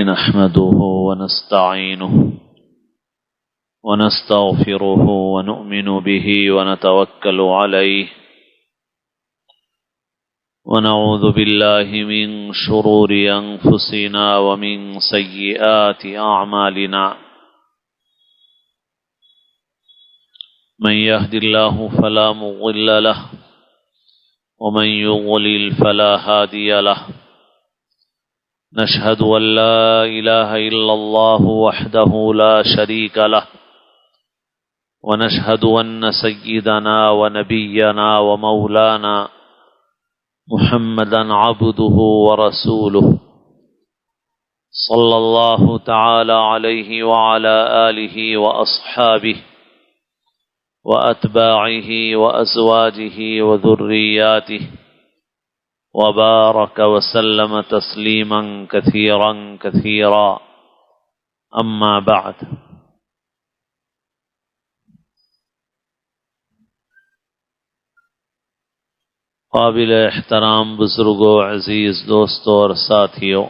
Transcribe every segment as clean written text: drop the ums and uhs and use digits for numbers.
نحمده ونستعينه ونستغفره ونؤمن به ونتوكل عليه ونعوذ بالله من شرور أنفسنا ومن سيئات أعمالنا من يهد الله فلا مضل له ومن يضلل فلا هادي له نشهد أن لا إله إلا الله وحده لا شريك له ونشهد أن سيدنا ونبينا ومولانا محمدا عبده ورسوله صلى الله تعالى عليه وعلى آله وأصحابه وأتباعه وأزواجه وذرياته وبارك وسلم تسليما كثيرا كثيرا أما بعد قابل احترام بزرگوں، عزیز دوستوں اور ساتھیوں،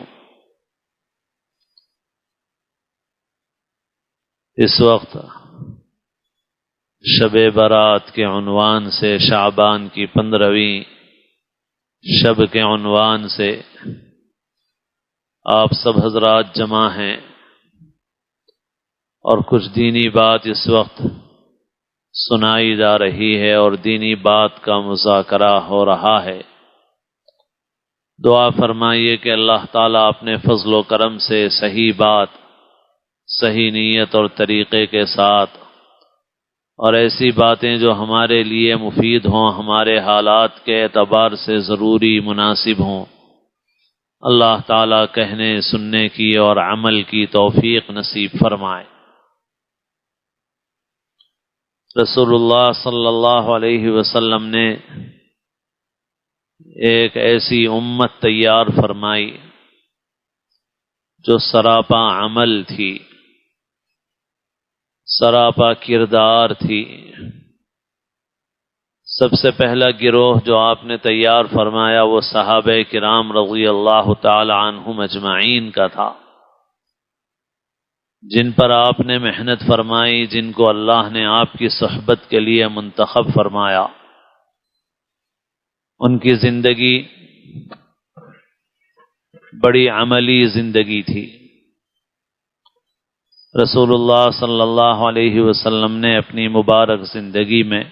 اس وقت شب برات کے عنوان سے، شعبان کی 15ویں شب کے عنوان سے آپ سب حضرات جمع ہیں اور کچھ دینی بات اس وقت سنائی جا رہی ہے اور دینی بات کا مذاکرہ ہو رہا ہے۔ دعا فرمائیے کہ اللہ تعالیٰ اپنے فضل و کرم سے صحیح بات، صحیح نیت اور طریقے کے ساتھ اور ایسی باتیں جو ہمارے لیے مفید ہوں، ہمارے حالات کے اعتبار سے ضروری مناسب ہوں، اللہ تعالیٰ کہنے سننے کی اور عمل کی توفیق نصیب فرمائے۔ رسول اللہ صلی اللہ علیہ وسلم نے ایک ایسی امت تیار فرمائی جو سراپا عمل تھی، سراپا کردار تھی۔ سب سے پہلا گروہ جو آپ نے تیار فرمایا وہ صحابہ کرام رضی اللہ تعالی عنہم اجمعین کا تھا، جن پر آپ نے محنت فرمائی، جن کو اللہ نے آپ کی صحبت کے لیے منتخب فرمایا۔ ان کی زندگی بڑی عملی زندگی تھی۔ رسول اللہ صلی اللہ علیہ وسلم نے اپنی مبارک زندگی میں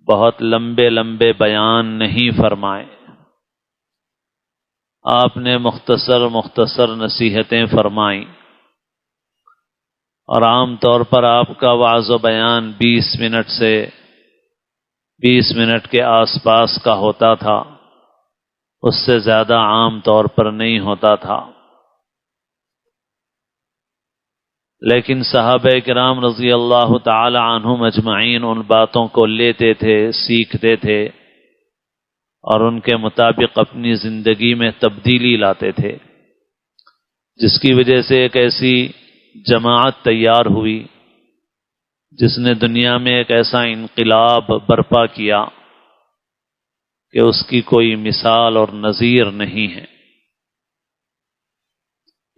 بہت لمبے لمبے بیان نہیں فرمائے، آپ نے مختصر مختصر نصیحتیں فرمائیں، اور عام طور پر آپ کا وعظ و بیان 20 منٹ سے 20 منٹ کے آس پاس کا ہوتا تھا، اس سے زیادہ عام طور پر نہیں ہوتا تھا۔ لیکن صحابہ کرام رضی اللہ تعالی عنہم اجمعین ان باتوں کو لیتے تھے، سیکھتے تھے اور ان کے مطابق اپنی زندگی میں تبدیلی لاتے تھے، جس کی وجہ سے ایک ایسی جماعت تیار ہوئی جس نے دنیا میں ایک ایسا انقلاب برپا کیا کہ اس کی کوئی مثال اور نظیر نہیں ہے۔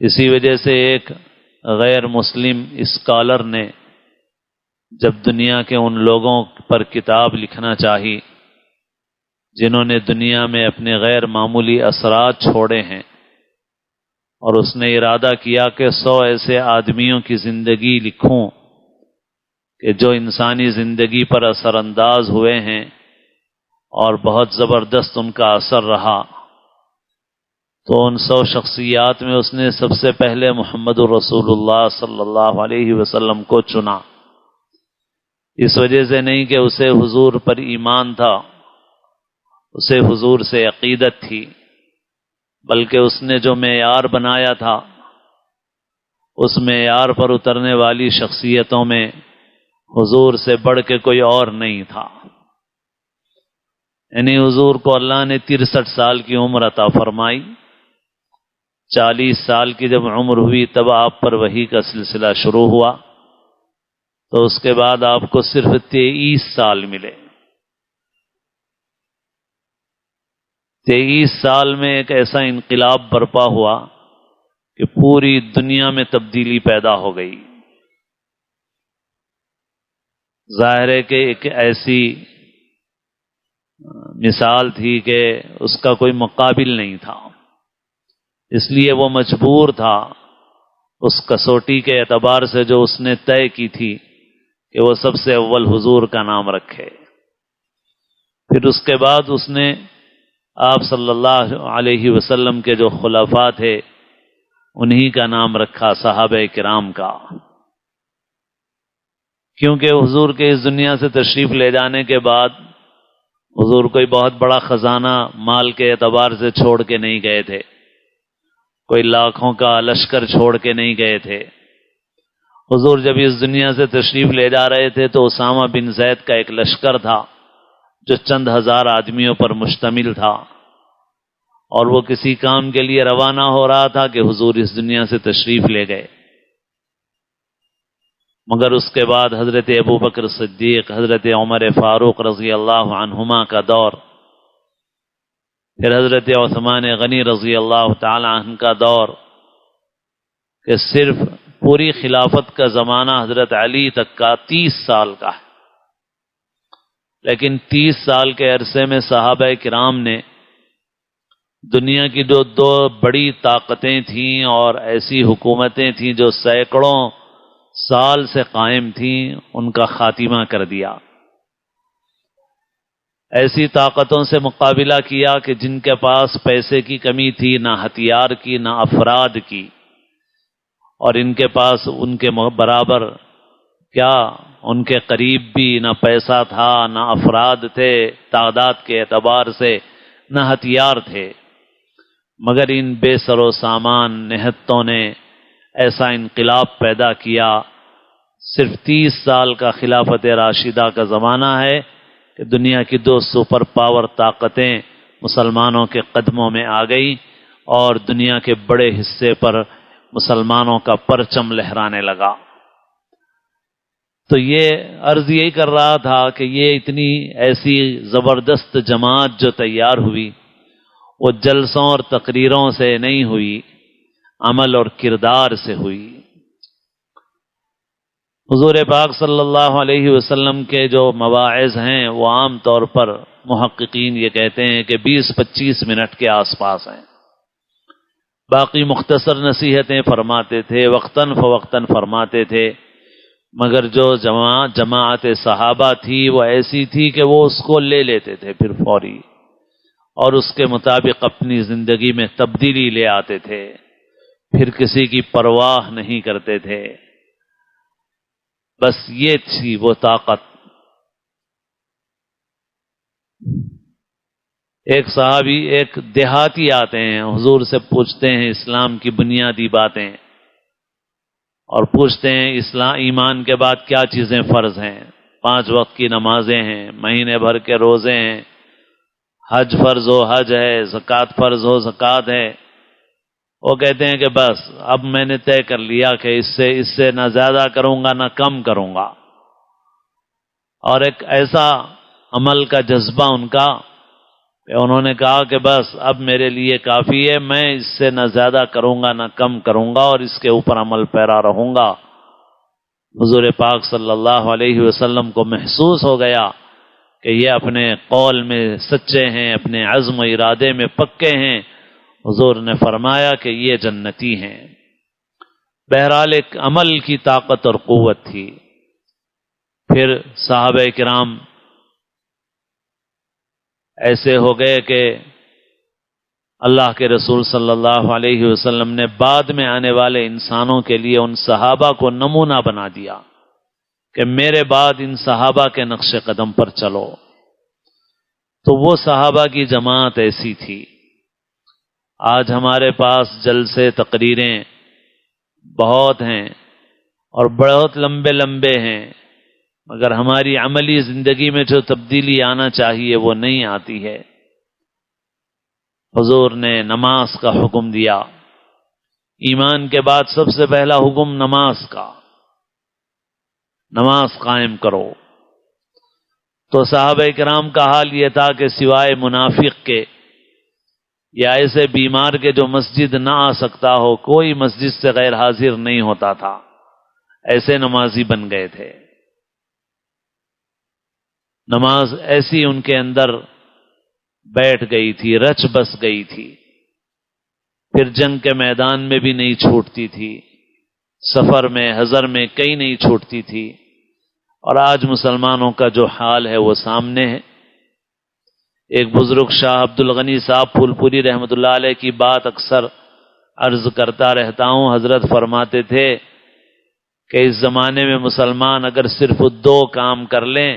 اسی وجہ سے ایک غیر مسلم اسکالر نے جب دنیا کے ان لوگوں پر کتاب لکھنا چاہی جنہوں نے دنیا میں اپنے غیر معمولی اثرات چھوڑے ہیں، اور اس نے ارادہ کیا کہ 100 ایسے آدمیوں کی زندگی لکھوں کہ جو انسانی زندگی پر اثر انداز ہوئے ہیں اور بہت زبردست ان کا اثر رہا، تو ان 100 شخصیات میں اس نے سب سے پہلے محمد رسول اللہ صلی اللہ علیہ وسلم کو چنا۔ اس وجہ سے نہیں کہ اسے حضور پر ایمان تھا، اسے حضور سے عقیدت تھی، بلکہ اس نے جو معیار بنایا تھا اس معیار پر اترنے والی شخصیتوں میں حضور سے بڑھ کے کوئی اور نہیں تھا۔ یعنی حضور کو اللہ نے 63 سال کی عمر عطا فرمائی، 40 سال کی جب عمر ہوئی تب آپ پر وحی کا سلسلہ شروع ہوا، تو اس کے بعد آپ کو صرف 23 سال ملے۔ 23 سال میں ایک ایسا انقلاب برپا ہوا کہ پوری دنیا میں تبدیلی پیدا ہو گئی۔ ظاہر ہے کہ ایک ایسی مثال تھی کہ اس کا کوئی مقابل نہیں تھا، اس لیے وہ مجبور تھا اس کسوٹی کے اعتبار سے جو اس نے طے کی تھی کہ وہ سب سے اول حضور کا نام رکھے۔ پھر اس کے بعد اس نے آپ صلی اللہ علیہ وسلم کے جو خلفاء تھے انہی کا نام رکھا، صحابہ کرام کا، کیونکہ حضور کے اس دنیا سے تشریف لے جانے کے بعد حضور کوئی بہت بڑا خزانہ مال کے اعتبار سے چھوڑ کے نہیں گئے تھے، کوئی لاکھوں کا لشکر چھوڑ کے نہیں گئے تھے۔ حضور جب اس دنیا سے تشریف لے جا رہے تھے تو اسامہ بن زید کا ایک لشکر تھا جو چند ہزار آدمیوں پر مشتمل تھا، اور وہ کسی کام کے لیے روانہ ہو رہا تھا کہ حضور اس دنیا سے تشریف لے گئے۔ مگر اس کے بعد حضرت ابو بکر صدیق، حضرت عمر فاروق رضی اللہ عنہما کا دور، پھر حضرت عثمان غنی رضی اللہ تعالی عنہ کا دور، کہ صرف پوری خلافت کا زمانہ حضرت علی تک کا 30 سال کا ہے، لیکن 30 سال کے عرصے میں صحابہ کرام نے دنیا کی دو بڑی طاقتیں تھیں اور ایسی حکومتیں تھیں جو سینکڑوں سال سے قائم تھیں، ان کا خاتمہ کر دیا۔ ایسی طاقتوں سے مقابلہ کیا کہ جن کے پاس پیسے کی کمی تھی، نہ ہتھیار کی نہ افراد کی، اور ان کے پاس ان کے برابر کیا ان کے قریب بھی نہ پیسہ تھا نہ افراد تھے تعداد کے اعتبار سے، نہ ہتھیار تھے، مگر ان بے سر و سامان نہتوں نے ایسا انقلاب پیدا کیا۔ صرف 30 سال کا خلافت راشدہ کا زمانہ ہے کہ دنیا کی 2 سپر پاور طاقتیں مسلمانوں کے قدموں میں آ گئی اور دنیا کے بڑے حصے پر مسلمانوں کا پرچم لہرانے لگا۔ تو یہ عرض یہی کر رہا تھا کہ یہ اتنی ایسی زبردست جماعت جو تیار ہوئی وہ جلسوں اور تقریروں سے نہیں ہوئی، عمل اور کردار سے ہوئی۔ حضور پاک صلی اللہ علیہ وسلم کے جو مواعظ ہیں وہ عام طور پر محققین یہ کہتے ہیں کہ 20-25 منٹ کے آس پاس ہیں، باقی مختصر نصیحتیں فرماتے تھے، وقتاً فوقتاً فرماتے تھے، مگر جو جماعت صحابہ تھی وہ ایسی تھی کہ وہ اس کو لے لیتے تھے پھر فوری، اور اس کے مطابق اپنی زندگی میں تبدیلی لے آتے تھے، پھر کسی کی پرواہ نہیں کرتے تھے۔ بس یہ تھی وہ طاقت۔ ایک صحابی، ایک دیہاتی آتے ہیں، حضور سے پوچھتے ہیں اسلام کی بنیادی باتیں، اور پوچھتے ہیں اسلام ایمان کے بعد کیا چیزیں فرض ہیں؟ 5 وقت کی نمازیں ہیں، مہینے بھر کے روزے ہیں، حج فرض ہو حج ہے، زکوٰۃ فرض ہو زکوٰۃ ہے۔ وہ کہتے ہیں کہ بس اب میں نے طے کر لیا کہ اس سے نہ زیادہ کروں گا نہ کم کروں گا، اور ایک ایسا عمل کا جذبہ ان کا کہ انہوں نے کہا کہ بس اب میرے لیے کافی ہے، میں اس سے نہ زیادہ کروں گا نہ کم کروں گا، اور اس کے اوپر عمل پیرا رہوں گا۔ حضور پاک صلی اللہ علیہ وسلم کو محسوس ہو گیا کہ یہ اپنے قول میں سچے ہیں، اپنے عزم و ارادے میں پکے ہیں۔ حضور نے فرمایا کہ یہ جنتی ہیں۔ بہرحال ایک عمل کی طاقت اور قوت تھی۔ پھر صحابہ کرام ایسے ہو گئے کہ اللہ کے رسول صلی اللہ علیہ وسلم نے بعد میں آنے والے انسانوں کے لیے ان صحابہ کو نمونہ بنا دیا کہ میرے بعد ان صحابہ کے نقش قدم پر چلو۔ تو وہ صحابہ کی جماعت ایسی تھی۔ آج ہمارے پاس جلسے تقریریں بہت ہیں اور بہت لمبے لمبے ہیں، مگر ہماری عملی زندگی میں جو تبدیلی آنا چاہیے وہ نہیں آتی ہے۔ حضور نے نماز کا حکم دیا، ایمان کے بعد سب سے پہلا حکم نماز کا، نماز قائم کرو۔ تو صحابہ کرام کا حال یہ تھا کہ سوائے منافق کے یا ایسے بیمار کے جو مسجد نہ آ سکتا ہو، کوئی مسجد سے غیر حاضر نہیں ہوتا تھا، ایسے نمازی بن گئے تھے۔ نماز ایسی ان کے اندر بیٹھ گئی تھی، رچ بس گئی تھی، پھر جنگ کے میدان میں بھی نہیں چھوٹتی تھی، سفر میں حضر میں کہیں نہیں چھوٹتی تھی۔ اور آج مسلمانوں کا جو حال ہے وہ سامنے ہے۔ ایک بزرگ شاہ عبد الغنی صاحب پھول پوری رحمۃ اللہ علیہ کی بات اکثر عرض کرتا رہتا ہوں۔ حضرت فرماتے تھے کہ اس زمانے میں مسلمان اگر صرف 2 کام کر لیں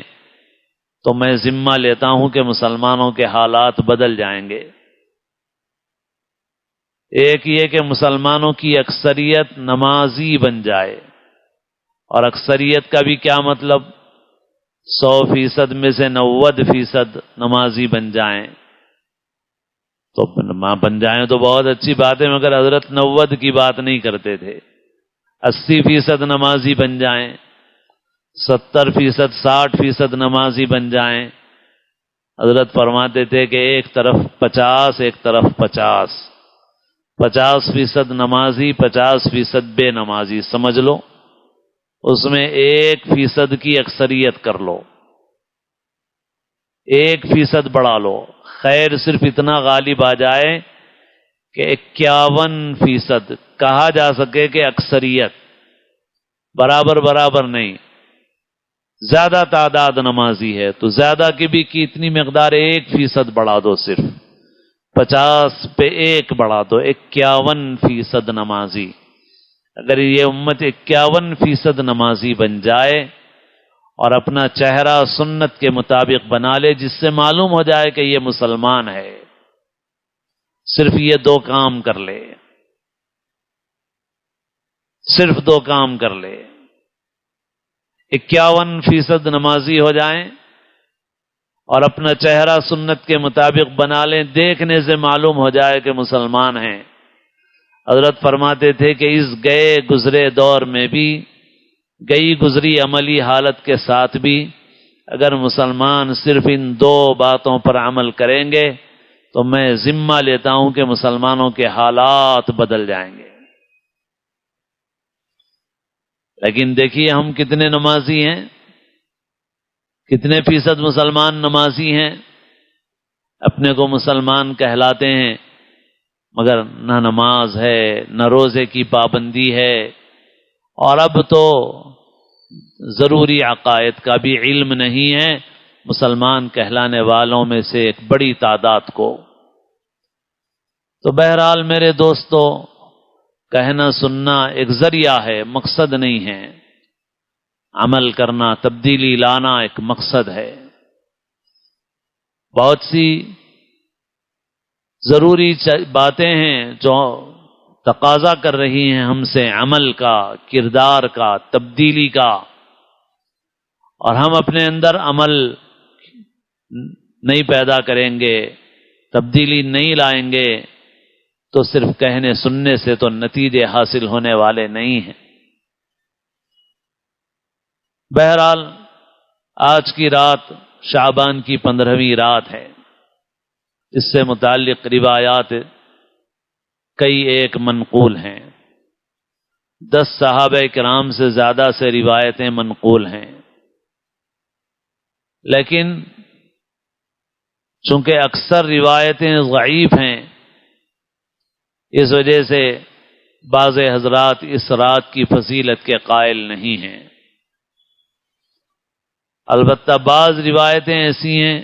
تو میں ذمہ لیتا ہوں کہ مسلمانوں کے حالات بدل جائیں گے۔ ایک یہ کہ مسلمانوں کی اکثریت نمازی بن جائے، اور اکثریت کا بھی کیا مطلب؟ 100% میں سے 90% نمازی بن جائیں تو بن جائیں تو بہت اچھی بات ہے، مگر حضرت 90 کی بات نہیں کرتے تھے۔ 80% نمازی بن جائیں، 70% 60% نمازی بن جائیں۔ حضرت فرماتے تھے کہ ایک طرف 50 ایک طرف 50% نمازی 50% بے نمازی، سمجھ لو اس میں 1% کی اکثریت کر لو، 1% بڑھا لو، خیر صرف اتنا غالب آ جائے کہ 51% کہا جا سکے کہ اکثریت برابر برابر نہیں، زیادہ تعداد نمازی ہے تو زیادہ کی بھی کی اتنی مقدار 1% بڑھا دو، صرف 50 پہ 1 بڑھا دو، 51% نمازی۔ اگر یہ امت 51% نمازی بن جائے اور اپنا چہرہ سنت کے مطابق بنا لے، جس سے معلوم ہو جائے کہ یہ مسلمان ہے، صرف یہ 2 کام کر لے، صرف 2 کام کر لے، 51% نمازی ہو جائیں اور اپنا چہرہ سنت کے مطابق بنا لیں، دیکھنے سے معلوم ہو جائے کہ مسلمان ہیں۔ حضرت فرماتے تھے کہ اس گئے گزرے دور میں بھی، گئی گزری عملی حالت کے ساتھ بھی، اگر مسلمان صرف ان 2 باتوں پر عمل کریں گے تو میں ذمہ لیتا ہوں کہ مسلمانوں کے حالات بدل جائیں گے۔ لیکن دیکھیے ہم کتنے نمازی ہیں، کتنے فیصد مسلمان نمازی ہیں، اپنے کو مسلمان کہلاتے ہیں، مگر نہ نماز ہے نہ روزے کی پابندی ہے، اور اب تو ضروری عقائد کا بھی علم نہیں ہے مسلمان کہلانے والوں میں سے ایک بڑی تعداد کو۔ تو بہرحال میرے دوستو، کہنا سننا ایک ذریعہ ہے، مقصد نہیں ہے، عمل کرنا تبدیلی لانا ایک مقصد ہے۔ بہت سی ضروری باتیں ہیں جو تقاضا کر رہی ہیں ہم سے عمل کا، کردار کا، تبدیلی کا، اور ہم اپنے اندر عمل نہیں پیدا کریں گے، تبدیلی نہیں لائیں گے تو صرف کہنے سننے سے تو نتیجے حاصل ہونے والے نہیں ہیں۔ بہرحال آج کی رات شعبان کی 15ویں رات ہے، اس سے متعلق روایات کئی ایک منقول ہیں، 10 صحابہ کرام سے زیادہ سے روایتیں منقول ہیں، لیکن چونکہ اکثر روایتیں ضعیف ہیں، اس وجہ سے بعض حضرات اس رات کی فضیلت کے قائل نہیں ہیں۔ البتہ بعض روایتیں ایسی ہیں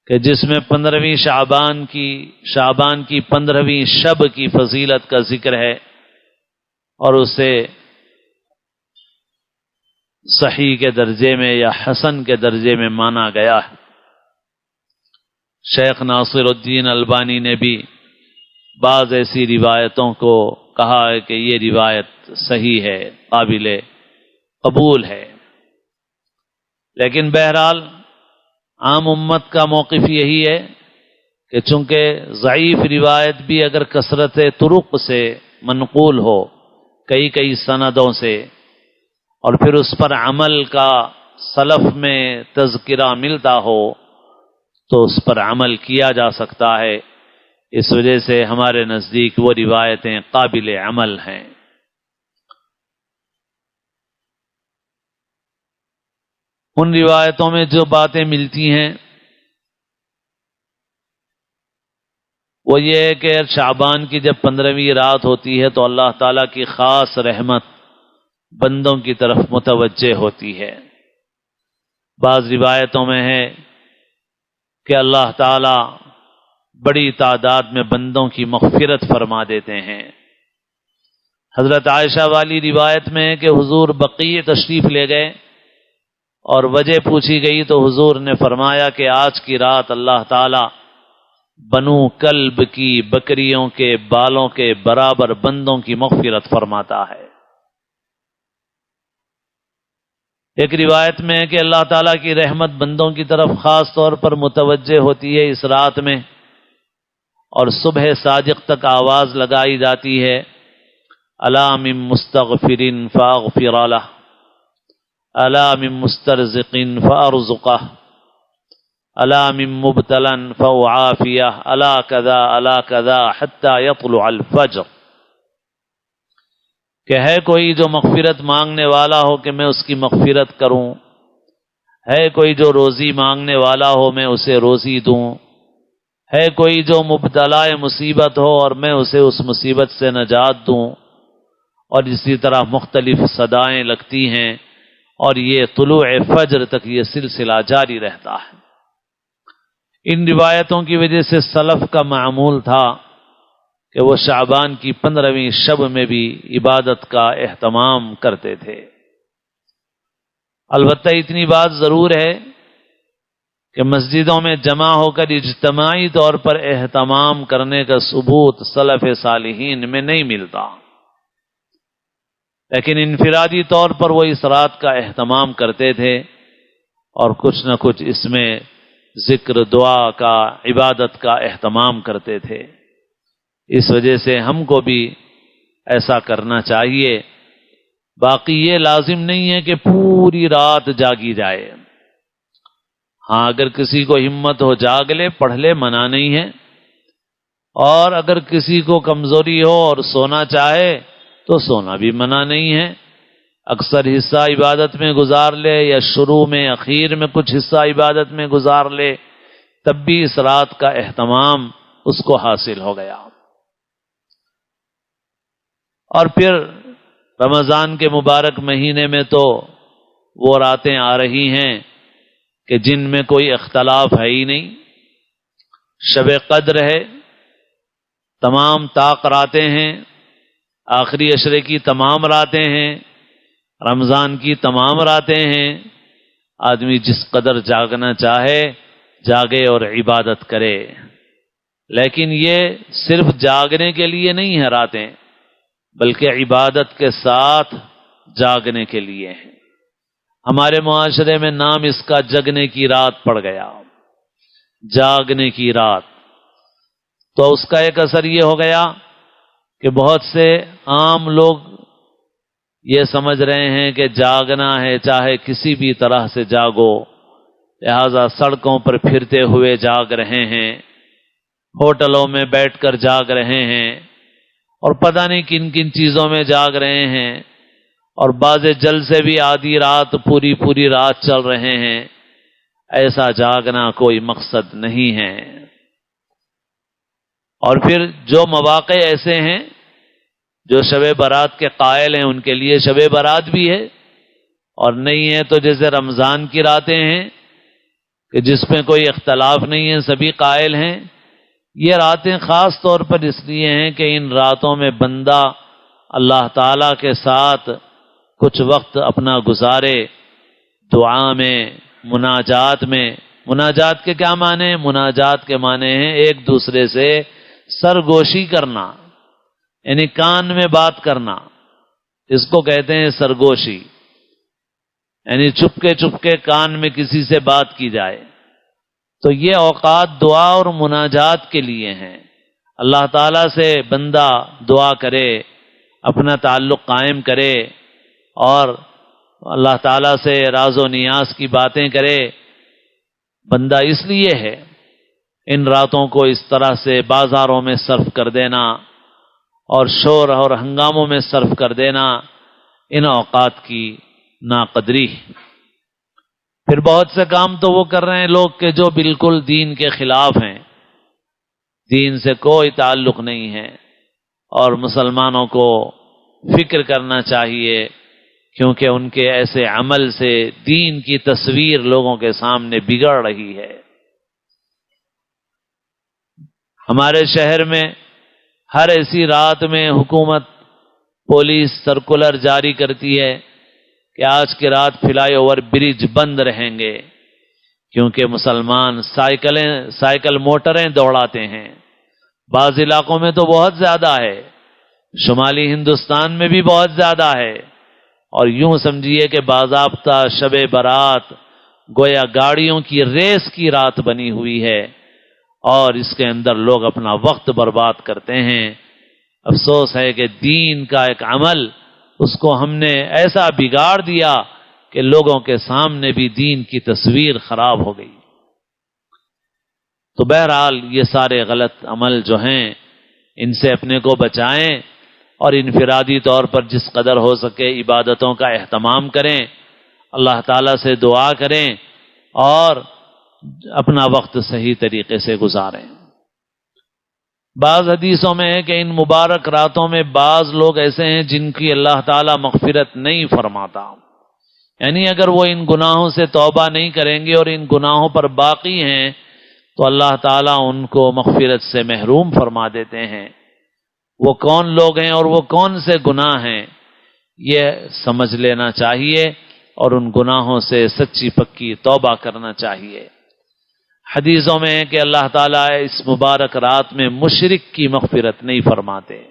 کہ جس میں 15ویں شعبان کی 15ویں شب کی فضیلت کا ذکر ہے، اور اسے صحیح کے درجے میں یا حسن کے درجے میں مانا گیا ہے۔ شیخ ناصر الدین البانی نے بھی بعض ایسی روایتوں کو کہا ہے کہ یہ روایت صحیح ہے، قابل قبول ہے، لیکن بہرحال عام امت کا موقف یہی ہے کہ چونکہ ضعیف روایت بھی اگر کثرت طرق سے منقول ہو، کئی سندوں سے، اور پھر اس پر عمل کا سلف میں تذکرہ ملتا ہو تو اس پر عمل کیا جا سکتا ہے، اس وجہ سے ہمارے نزدیک وہ روایتیں قابل عمل ہیں۔ ان روایتوں میں جو باتیں ملتی ہیں وہ یہ ہے کہ شعبان کی جب 15ویں رات ہوتی ہے تو اللہ تعالیٰ کی خاص رحمت بندوں کی طرف متوجہ ہوتی ہے۔ بعض روایتوں میں ہے کہ اللہ تعالیٰ بڑی تعداد میں بندوں کی مغفرت فرما دیتے ہیں۔ حضرت عائشہ والی روایت میں ہے کہ حضور بقیع تشریف لے گئے اور وجہ پوچھی گئی تو حضور نے فرمایا کہ آج کی رات اللہ تعالیٰ بنو کلب کی بکریوں کے بالوں کے برابر بندوں کی مغفرت فرماتا ہے۔ ایک روایت میں ہے کہ اللہ تعالیٰ کی رحمت بندوں کی طرف خاص طور پر متوجہ ہوتی ہے اس رات میں، اور صبح صادق تک آواز لگائی جاتی ہے، الا من مستغفر فاغفر له، الا من مسترزق فارزقه، الا من مبتلا فاعافیہ، الا کذا الا کذا حتی یطلع الفجر، کہ ہے کوئی جو مغفرت مانگنے والا ہو کہ میں اس کی مغفرت کروں، ہے کوئی جو روزی مانگنے والا ہو میں اسے روزی دوں، ہے کوئی جو مبتلا مصیبت ہو اور میں اسے اس مصیبت سے نجات دوں، اور اسی طرح مختلف صدائیں لگتی ہیں، اور یہ طلوع فجر تک یہ سلسلہ جاری رہتا ہے۔ ان روایتوں کی وجہ سے سلف کا معمول تھا کہ وہ شعبان کی 15ویں شب میں بھی عبادت کا اہتمام کرتے تھے۔ البتہ اتنی بات ضرور ہے کہ مسجدوں میں جمع ہو کر اجتماعی طور پر اہتمام کرنے کا ثبوت سلف صالحین میں نہیں ملتا، لیکن انفرادی طور پر وہ اس رات کا اہتمام کرتے تھے اور کچھ نہ کچھ اس میں ذکر، دعا کا، عبادت کا اہتمام کرتے تھے۔ اس وجہ سے ہم کو بھی ایسا کرنا چاہیے۔ باقی یہ لازم نہیں ہے کہ پوری رات جاگی جائے، ہاں اگر کسی کو ہمت ہو جاگ لے، پڑھ لے، منع نہیں ہے، اور اگر کسی کو کمزوری ہو اور سونا چاہے تو سونا بھی منع نہیں ہے۔ اکثر حصہ عبادت میں گزار لے یا شروع میں اخیر میں کچھ حصہ عبادت میں گزار لے، تب بھی اس رات کا اہتمام اس کو حاصل ہو گیا۔ اور پھر رمضان کے مبارک مہینے میں تو وہ راتیں آ رہی ہیں کہ جن میں کوئی اختلاف ہے ہی نہیں۔ شب قدر ہے، تمام طاق راتیں ہیں، آخری عشرے کی تمام راتیں ہیں، رمضان کی تمام راتیں ہیں۔ آدمی جس قدر جاگنا چاہے جاگے اور عبادت کرے، لیکن یہ صرف جاگنے کے لیے نہیں ہے راتیں، بلکہ عبادت کے ساتھ جاگنے کے لیے ہیں۔ ہمارے معاشرے میں نام اس کا جگنے کی رات پڑ گیا، جاگنے کی رات۔ تو اس کا ایک اثر یہ ہو گیا کہ بہت سے عام لوگ یہ سمجھ رہے ہیں کہ جاگنا ہے چاہے کسی بھی طرح سے جاگو، لہذا سڑکوں پر پھرتے ہوئے جاگ رہے ہیں، ہوٹلوں میں بیٹھ کر جاگ رہے ہیں، اور پتہ نہیں کن کن چیزوں میں جاگ رہے ہیں، اور بعض جلسے بھی آدھی رات پوری رات چل رہے ہیں۔ ایسا جاگنا کوئی مقصد نہیں ہے۔ اور پھر جو مواقع ایسے ہیں جو شب برات کے قائل ہیں ان کے لیے شب برات بھی ہے، اور نہیں ہے تو جیسے رمضان کی راتیں ہیں کہ جس میں کوئی اختلاف نہیں ہے، سبھی قائل ہیں۔ یہ راتیں خاص طور پر اس لیے ہیں کہ ان راتوں میں بندہ اللہ تعالیٰ کے ساتھ کچھ وقت اپنا گزارے، دعا میں، مناجات میں۔ مناجات کے کیا معنی ہیں؟ مناجات کے معنی ہیں ایک دوسرے سے سرگوشی کرنا، یعنی کان میں بات کرنا، اس کو کہتے ہیں سرگوشی، یعنی چپ کے کان میں کسی سے بات کی جائے۔ تو یہ اوقات دعا اور مناجات کے لیے ہیں۔ اللہ تعالیٰ سے بندہ دعا کرے، اپنا تعلق قائم کرے، اور اللہ تعالیٰ سے راز و نیاز کی باتیں کرے۔ بندہ اس لیے ہے ان راتوں کو اس طرح سے بازاروں میں صرف کر دینا اور شور اور ہنگاموں میں صرف کر دینا ان اوقات کی ناقدری ہے۔ پھر بہت سے کام تو وہ کر رہے ہیں لوگ کہ جو بالکل دین کے خلاف ہیں، دین سے کوئی تعلق نہیں ہے، اور مسلمانوں کو فکر کرنا چاہیے، کیونکہ ان کے ایسے عمل سے دین کی تصویر لوگوں کے سامنے بگڑ رہی ہے۔ ہمارے شہر میں ہر ایسی رات میں حکومت پولیس سرکولر جاری کرتی ہے کہ آج کی رات فلائی اوور برج بند رہیں گے، کیونکہ مسلمان سائیکل موٹریں دوڑاتے ہیں۔ بعض علاقوں میں تو بہت زیادہ ہے، شمالی ہندوستان میں بھی بہت زیادہ ہے، اور یوں سمجھیے کہ باضابطہ شب برات گویا گاڑیوں کی ریس کی رات بنی ہوئی ہے، اور اس کے اندر لوگ اپنا وقت برباد کرتے ہیں۔ افسوس ہے کہ دین کا ایک عمل اس کو ہم نے ایسا بگاڑ دیا کہ لوگوں کے سامنے بھی دین کی تصویر خراب ہو گئی۔ تو بہرحال یہ سارے غلط عمل جو ہیں ان سے اپنے کو بچائیں، اور انفرادی طور پر جس قدر ہو سکے عبادتوں کا اہتمام کریں، اللہ تعالیٰ سے دعا کریں، اور اپنا وقت صحیح طریقے سے گزاریں۔ بعض حدیثوں میں ہے کہ ان مبارک راتوں میں بعض لوگ ایسے ہیں جن کی اللہ تعالیٰ مغفرت نہیں فرماتا، یعنی اگر وہ ان گناہوں سے توبہ نہیں کریں گے اور ان گناہوں پر باقی ہیں تو اللہ تعالیٰ ان کو مغفرت سے محروم فرما دیتے ہیں۔ وہ کون لوگ ہیں اور وہ کون سے گناہ ہیں، یہ سمجھ لینا چاہیے، اور ان گناہوں سے سچی پکی توبہ کرنا چاہیے۔ حدیثوں میں ہے کہ اللہ تعالیٰ اس مبارک رات میں مشرک کی مغفرت نہیں فرماتے۔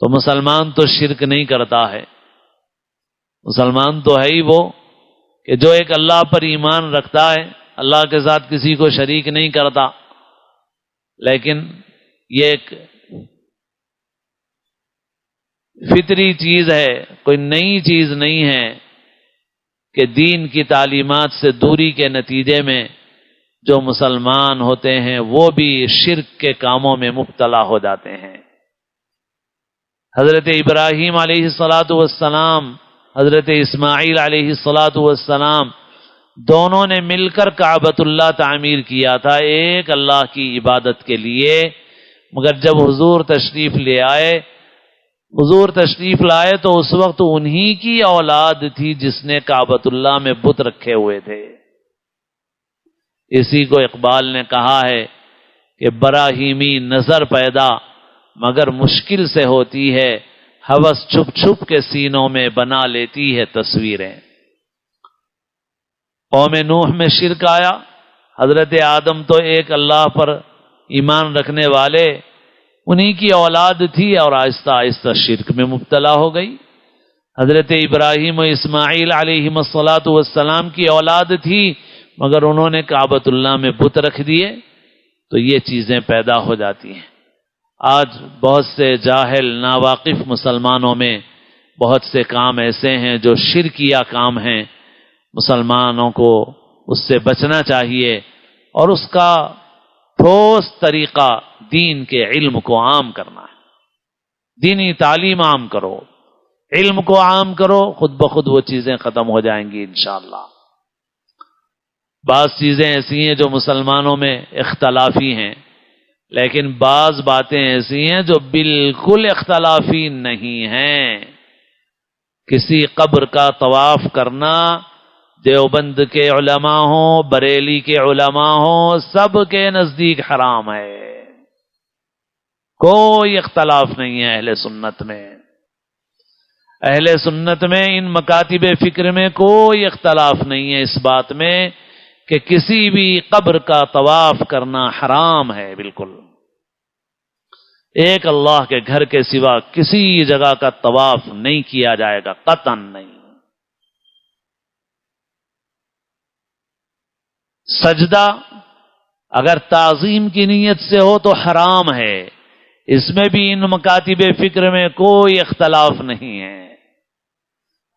تو مسلمان تو شرک نہیں کرتا ہے، مسلمان تو ہے ہی وہ کہ جو ایک اللہ پر ایمان رکھتا ہے، اللہ کے ساتھ کسی کو شریک نہیں کرتا، لیکن یہ ایک فطری چیز ہے، کوئی نئی چیز نہیں ہے کہ دین کی تعلیمات سے دوری کے نتیجے میں جو مسلمان ہوتے ہیں وہ بھی شرک کے کاموں میں مبتلا ہو جاتے ہیں۔ حضرت ابراہیم علیہ الصلاۃ والسلام، حضرت اسماعیل علیہ الصلاۃ والسلام دونوں نے مل کر کعبۃ اللہ تعمیر کیا تھا ایک اللہ کی عبادت کے لیے، مگر جب حضور تشریف لائے تو اس وقت انہی کی اولاد تھی جس نے کعبۃ اللہ میں بت رکھے ہوئے تھے۔ اسی کو اقبال نے کہا ہے کہ براہیمی نظر پیدا مگر مشکل سے ہوتی ہے، ہوس چھپ چھپ کے سینوں میں بنا لیتی ہے تصویریں۔ قوم نوح میں شرک آیا، حضرت آدم تو ایک اللہ پر ایمان رکھنے والے انہی کی اولاد تھی، اور آہستہ آہستہ شرک میں مبتلا ہو گئی۔ حضرت ابراہیم و اسماعیل علیہم الصلاۃ والسلام کی اولاد تھی، مگر انہوں نے کعبۃ اللہ میں بت رکھ دیے، تو یہ چیزیں پیدا ہو جاتی ہیں۔ آج بہت سے جاہل ناواقف مسلمانوں میں بہت سے کام ایسے ہیں جو شرکیہ کام ہیں، مسلمانوں کو اس سے بچنا چاہیے، اور اس کا ٹھوس طریقہ دین کے علم کو عام کرنا ہے۔ دینی تعلیم عام کرو، علم کو عام کرو، خود بخود وہ چیزیں ختم ہو جائیں گی انشاءاللہ۔ بعض چیزیں ایسی ہیں جو مسلمانوں میں اختلافی ہیں، لیکن بعض باتیں ایسی ہیں جو بالکل اختلافی نہیں ہیں۔ کسی قبر کا طواف کرنا دیوبند کے علماء ہوں، بریلی کے علماء ہوں، سب کے نزدیک حرام ہے، کوئی اختلاف نہیں ہے اہل سنت میں۔ اہل سنت میں ان مکاتب فکر میں کوئی اختلاف نہیں ہے اس بات میں کہ کسی بھی قبر کا طواف کرنا حرام ہے، بالکل۔ ایک اللہ کے گھر کے سوا کسی جگہ کا طواف نہیں کیا جائے گا، قطعاً نہیں۔ سجدہ اگر تعظیم کی نیت سے ہو تو حرام ہے، اس میں بھی ان مکاتب فکر میں کوئی اختلاف نہیں ہے،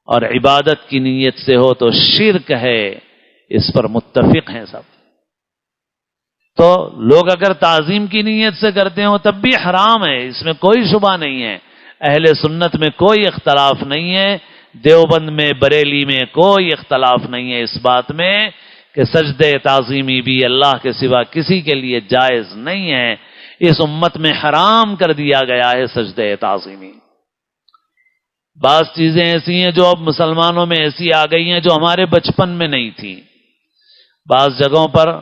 اور عبادت کی نیت سے ہو تو شرک ہے، اس پر متفق ہیں سب۔ تو لوگ اگر تعظیم کی نیت سے کرتے ہوں تب بھی حرام ہے، اس میں کوئی شبہ نہیں ہے۔ اہل سنت میں کوئی اختلاف نہیں ہے، دیوبند میں بریلی میں کوئی اختلاف نہیں ہے اس بات میں کہ سجدہ تعظیمی بھی اللہ کے سوا کسی کے لیے جائز نہیں ہے۔ اس امت میں حرام کر دیا گیا ہے سجدہ تعظیمی۔ بعض چیزیں ایسی ہیں جو اب مسلمانوں میں ایسی آ گئی ہیں جو ہمارے بچپن میں نہیں تھیں۔ بعض جگہوں پر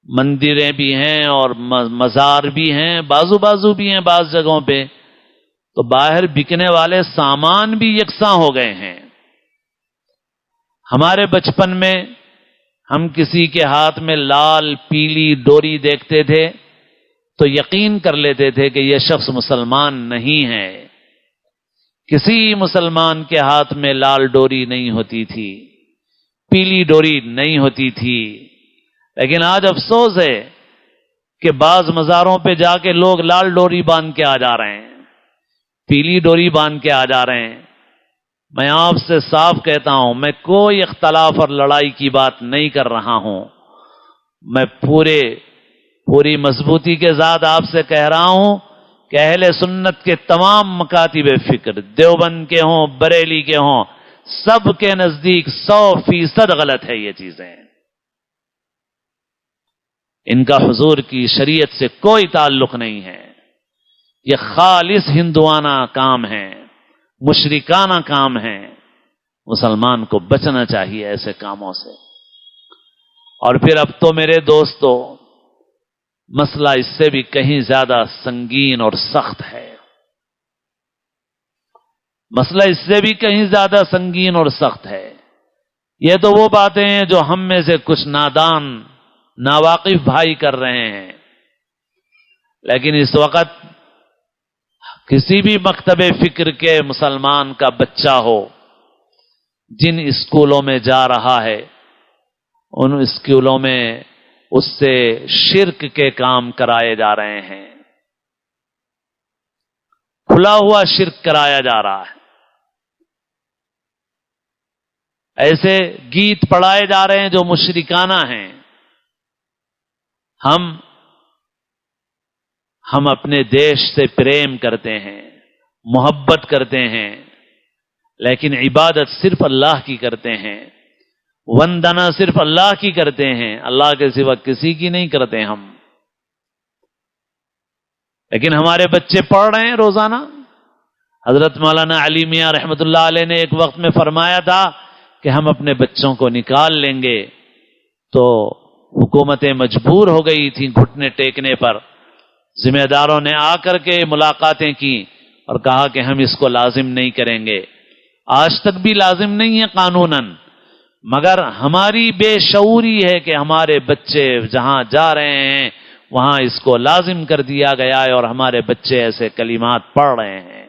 مندریں بھی ہیں اور مزار بھی ہیں، بازو بازو بھی ہیں بعض جگہوں پہ، تو باہر بکنے والے سامان بھی یکساں ہو گئے ہیں۔ ہمارے بچپن میں ہم کسی کے ہاتھ میں لال پیلی ڈوری دیکھتے تھے تو یقین کر لیتے تھے کہ یہ شخص مسلمان نہیں ہے۔ کسی مسلمان کے ہاتھ میں لال ڈوری نہیں ہوتی تھی، پیلی ڈوری نہیں ہوتی تھی۔ لیکن آج افسوس ہے کہ بعض مزاروں پہ جا کے لوگ لال ڈوری باندھ کے آ جا رہے ہیں، پیلی ڈوری باندھ کے آ جا رہے ہیں۔ میں آپ سے صاف کہتا ہوں، میں کوئی اختلاف اور لڑائی کی بات نہیں کر رہا ہوں، میں پوری مضبوطی کے ساتھ آپ سے کہہ رہا ہوں کہ اہل سنت کے تمام مکاتب فکر، دیوبند کے ہوں بریلی کے ہوں، سب کے نزدیک 100% غلط ہے یہ چیزیں۔ ان کا حضور کی شریعت سے کوئی تعلق نہیں ہے، یہ خالص ہندوانہ کام ہے، مشرکانہ کام ہے۔ مسلمان کو بچنا چاہیے ایسے کاموں سے۔ اور پھر اب تو میرے دوستو مسئلہ اس سے بھی کہیں زیادہ سنگین اور سخت ہے، مسئلہ اس سے بھی کہیں زیادہ سنگین اور سخت ہے۔ یہ تو وہ باتیں ہیں جو ہم میں سے کچھ نادان ناواقف بھائی کر رہے ہیں، لیکن اس وقت کسی بھی مکتب فکر کے مسلمان کا بچہ ہو، جن اسکولوں میں جا رہا ہے ان اسکولوں میں اس سے شرک کے کام کرائے جا رہے ہیں، کھلا ہوا شرک کرایا جا رہا ہے، ایسے گیت پڑھائے جا رہے ہیں جو مشرکانہ ہیں۔ ہم اپنے دیش سے پریم کرتے ہیں، محبت کرتے ہیں، لیکن عبادت صرف اللہ کی کرتے ہیں، وندنا صرف اللہ کی کرتے ہیں، اللہ کے سوا کسی کی نہیں کرتے ہم۔ لیکن ہمارے بچے پڑھ رہے ہیں روزانہ۔ حضرت مولانا علی میاں رحمۃ اللہ علیہ نے ایک وقت میں فرمایا تھا کہ ہم اپنے بچوں کو نکال لیں گے، تو حکومتیں مجبور ہو گئی تھیں گھٹنے ٹیکنے پر۔ ذمہ داروں نے آ کر کے ملاقاتیں کی اور کہا کہ ہم اس کو لازم نہیں کریں گے۔ آج تک بھی لازم نہیں ہے قانوناً، مگر ہماری بے شعوری ہے کہ ہمارے بچے جہاں جا رہے ہیں وہاں اس کو لازم کر دیا گیا ہے، اور ہمارے بچے ایسے کلمات پڑھ رہے ہیں۔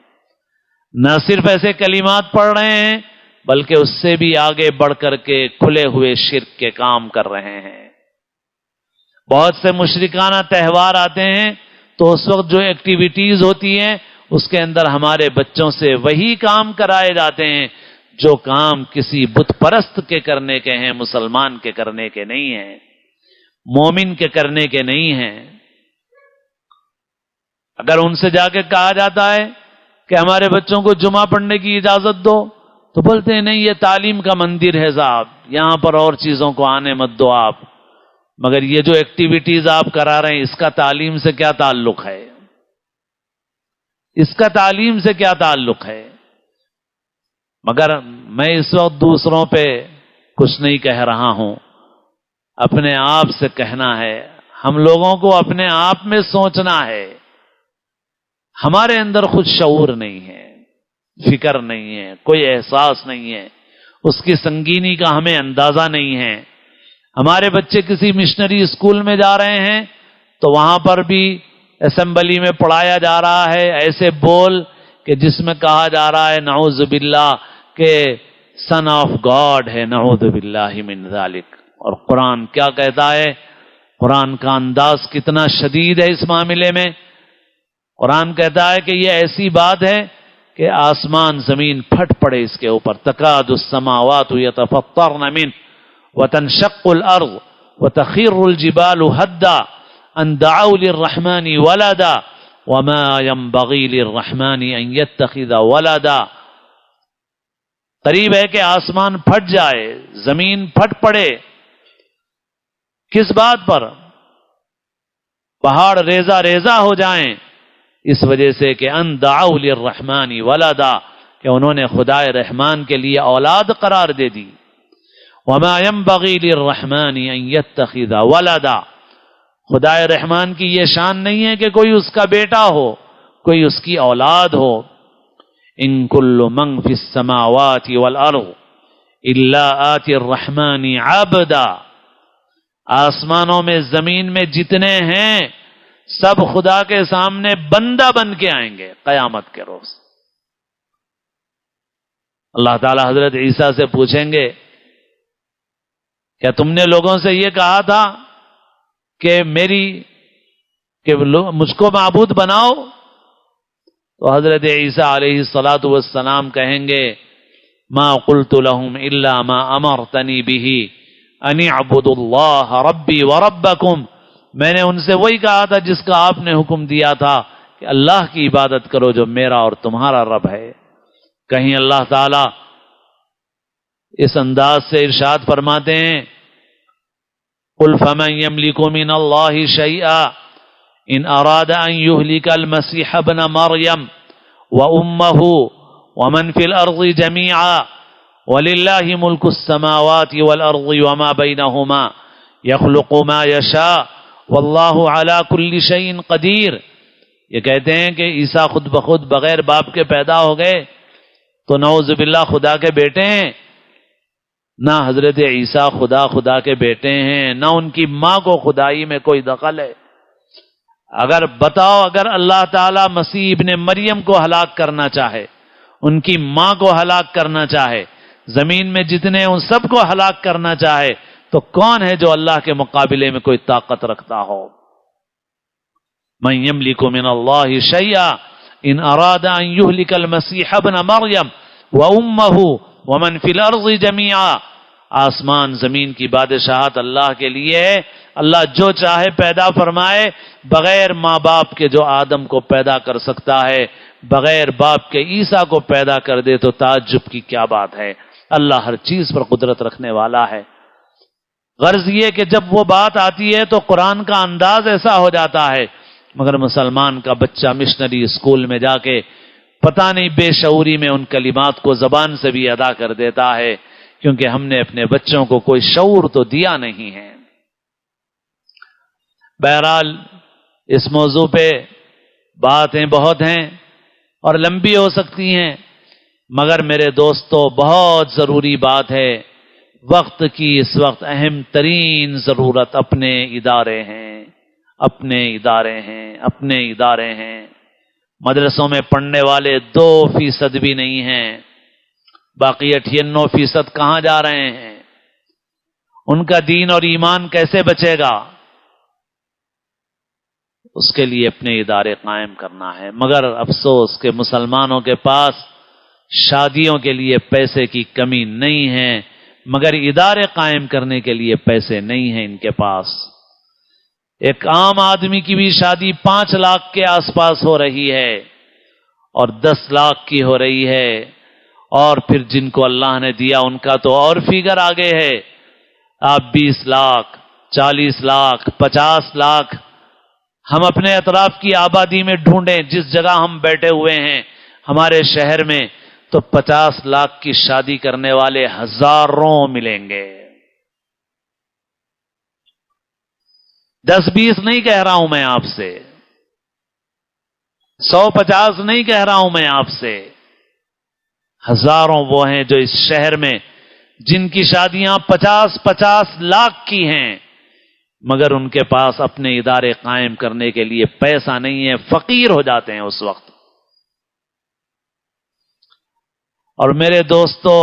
نہ صرف ایسے کلمات پڑھ رہے ہیں بلکہ اس سے بھی آگے بڑھ کر کے کھلے ہوئے شرک کے کام کر رہے ہیں۔ بہت سے مشرکانہ تہوار آتے ہیں تو اس وقت جو ایکٹیویٹیز ہوتی ہیں اس کے اندر ہمارے بچوں سے وہی کام کرائے جاتے ہیں جو کام کسی بت پرست کے کرنے کے ہیں، مسلمان کے کرنے کے نہیں ہیں، مومن کے کرنے کے نہیں ہیں۔ اگر ان سے جا کے کہا جاتا ہے کہ ہمارے بچوں کو جمعہ پڑھنے کی اجازت دو تو بولتے ہیں نہیں، یہ تعلیم کا مندر ہے صاحب، یہاں پر اور چیزوں کو آنے مت دو آپ۔ مگر یہ جو ایکٹیویٹیز آپ کرا رہے ہیں اس کا تعلیم سے کیا تعلق ہے؟ اس کا تعلیم سے کیا تعلق ہے؟ مگر میں اس وقت دوسروں پہ کچھ نہیں کہہ رہا ہوں، اپنے آپ سے کہنا ہے۔ ہم لوگوں کو اپنے آپ میں سوچنا ہے۔ ہمارے اندر خود شعور نہیں ہے، فکر نہیں ہے، کوئی احساس نہیں ہے، اس کی سنگینی کا ہمیں اندازہ نہیں ہے۔ ہمارے بچے کسی مشنری اسکول میں جا رہے ہیں تو وہاں پر بھی اسمبلی میں پڑھایا جا رہا ہے ایسے بول کہ جس میں کہا جا رہا ہے نعوذ باللہ کہ سن آف گاڈ ہے، نعوذ باللہ من ذالک۔ اور قرآن کیا کہتا ہے؟ قرآن کا انداز کتنا شدید ہے اس معاملے میں۔ قرآن کہتا ہے کہ یہ ایسی بات ہے کہ آسمان زمین پھٹ پڑے اس کے اوپر، تکاد السماوات یتفطرن منہ وتنشق الارض وتخر الجبال هدا ان دعوا للرحمن ولدا وما ينبغي للرحمن ان يتخذ ولدا. قریب ہے کہ آسمان پھٹ جائے، زمین پھٹ پڑے. کس بات پر؟ پہاڑ ریزہ ریزہ ہو جائیں، اس وجہ سے کہ ان دعوا للرحمن ولدا، کہ انہوں نے خدائے رحمان کے لیے اولاد قرار دے دی. وما ينبغي للرحمن ان يتخذ ولدا، خدائے رحمان کی یہ شان نہیں ہے کہ کوئی اس کا بیٹا ہو، کوئی اس کی اولاد ہو. ان کل من فی السماوات والارض الا آتی الرحمن عبدا، آسمانوں میں زمین میں جتنے ہیں سب خدا کے سامنے بندہ بن کے آئیں گے قیامت کے روز. اللہ تعالی حضرت عیسیٰ سے پوچھیں گے کیا تم نے لوگوں سے یہ کہا تھا کہ مجھ کو معبود بناؤ؟ تو حضرت عیسیٰ علیہ الصلاۃ والسلام کہیں گے ما قلت لهم الا ما امرتنی به ان اعبدوا اللہ ربی وربکم، میں نے ان سے وہی کہا تھا جس کا آپ نے حکم دیا تھا کہ اللہ کی عبادت کرو جو میرا اور تمہارا رب ہے. کہیں اللہ تعالی اس انداز سے ارشاد فرماتے ہیں قل فمن يملك من الله شيئا ان اراد ان يهلك المسيح ابن مريم وامه ومن في الارض جميعا ولله ملك السماوات والارض وما بينهما يخلق ما يشاء والله على كل شيء قدير. یہ کہتے ہیں کہ عیسیٰ خود بخود بغیر باپ کے پیدا ہو گئے تو نعوذ باللہ خدا کے بیٹے ہیں. نہ حضرت عیسیٰ خدا کے بیٹے ہیں، نہ ان کی ماں کو خدائی میں کوئی دخل ہے. اگر بتاؤ، اگر اللہ تعالی مسیح ابن مریم کو ہلاک کرنا چاہے، ان کی ماں کو ہلاک کرنا چاہے، زمین میں جتنے ان سب کو ہلاک کرنا چاہے، تو کون ہے جو اللہ کے مقابلے میں کوئی طاقت رکھتا ہو؟ من یملک من اللہ شیئا ان اراد ان یہلک المسیح ابن مریم وامہ ومن فی الارض جمیعا. آسمان زمین کی بادشاہت اللہ کے لیے ہے. اللہ جو چاہے پیدا فرمائے. بغیر ماں باپ کے جو آدم کو پیدا کر سکتا ہے، بغیر باپ کے عیسیٰ کو پیدا کر دے تو تعجب کی کیا بات ہے. اللہ ہر چیز پر قدرت رکھنے والا ہے. غرض یہ کہ جب وہ بات آتی ہے تو قرآن کا انداز ایسا ہو جاتا ہے، مگر مسلمان کا بچہ مشنری اسکول میں جا کے پتہ نہیں بے شعوری میں ان کلمات کو زبان سے بھی ادا کر دیتا ہے، کیونکہ ہم نے اپنے بچوں کو کوئی شعور تو دیا نہیں ہے. بہرحال اس موضوع پہ باتیں بہت ہیں اور لمبی ہو سکتی ہیں، مگر میرے دوستو بہت ضروری بات ہے. وقت کی اس وقت اہم ترین ضرورت اپنے ادارے ہیں، اپنے ادارے ہیں، اپنے ادارے ہیں. مدرسوں میں پڑھنے والے 2% بھی نہیں ہیں، باقی 98% کہاں جا رہے ہیں؟ ان کا دین اور ایمان کیسے بچے گا؟ اس کے لیے اپنے ادارے قائم کرنا ہے. مگر افسوس کہ مسلمانوں کے پاس شادیوں کے لیے پیسے کی کمی نہیں ہے، مگر ادارے قائم کرنے کے لیے پیسے نہیں ہیں ان کے پاس. ایک عام آدمی کی بھی شادی 5 لاکھ کے آس پاس ہو رہی ہے اور 10 لاکھ کی ہو رہی ہے، اور پھر جن کو اللہ نے دیا ان کا تو اور فیگر آگے ہے. آپ 20 لاکھ 40 لاکھ 50 لاکھ ہم اپنے اطراف کی آبادی میں ڈھونڈیں، جس جگہ ہم بیٹھے ہوئے ہیں ہمارے شہر میں، تو 50 لاکھ کی شادی کرنے والے ہزاروں ملیں گے. 10-20 نہیں کہہ رہا ہوں میں آپ سے، 100-50 نہیں کہہ رہا ہوں میں آپ سے، ہزاروں وہ ہیں جو اس شہر میں جن کی شادیاں 50-50 لاکھ کی ہیں، مگر ان کے پاس اپنے ادارے قائم کرنے کے لیے پیسہ نہیں ہے، فقیر ہو جاتے ہیں اس وقت. اور میرے دوستو،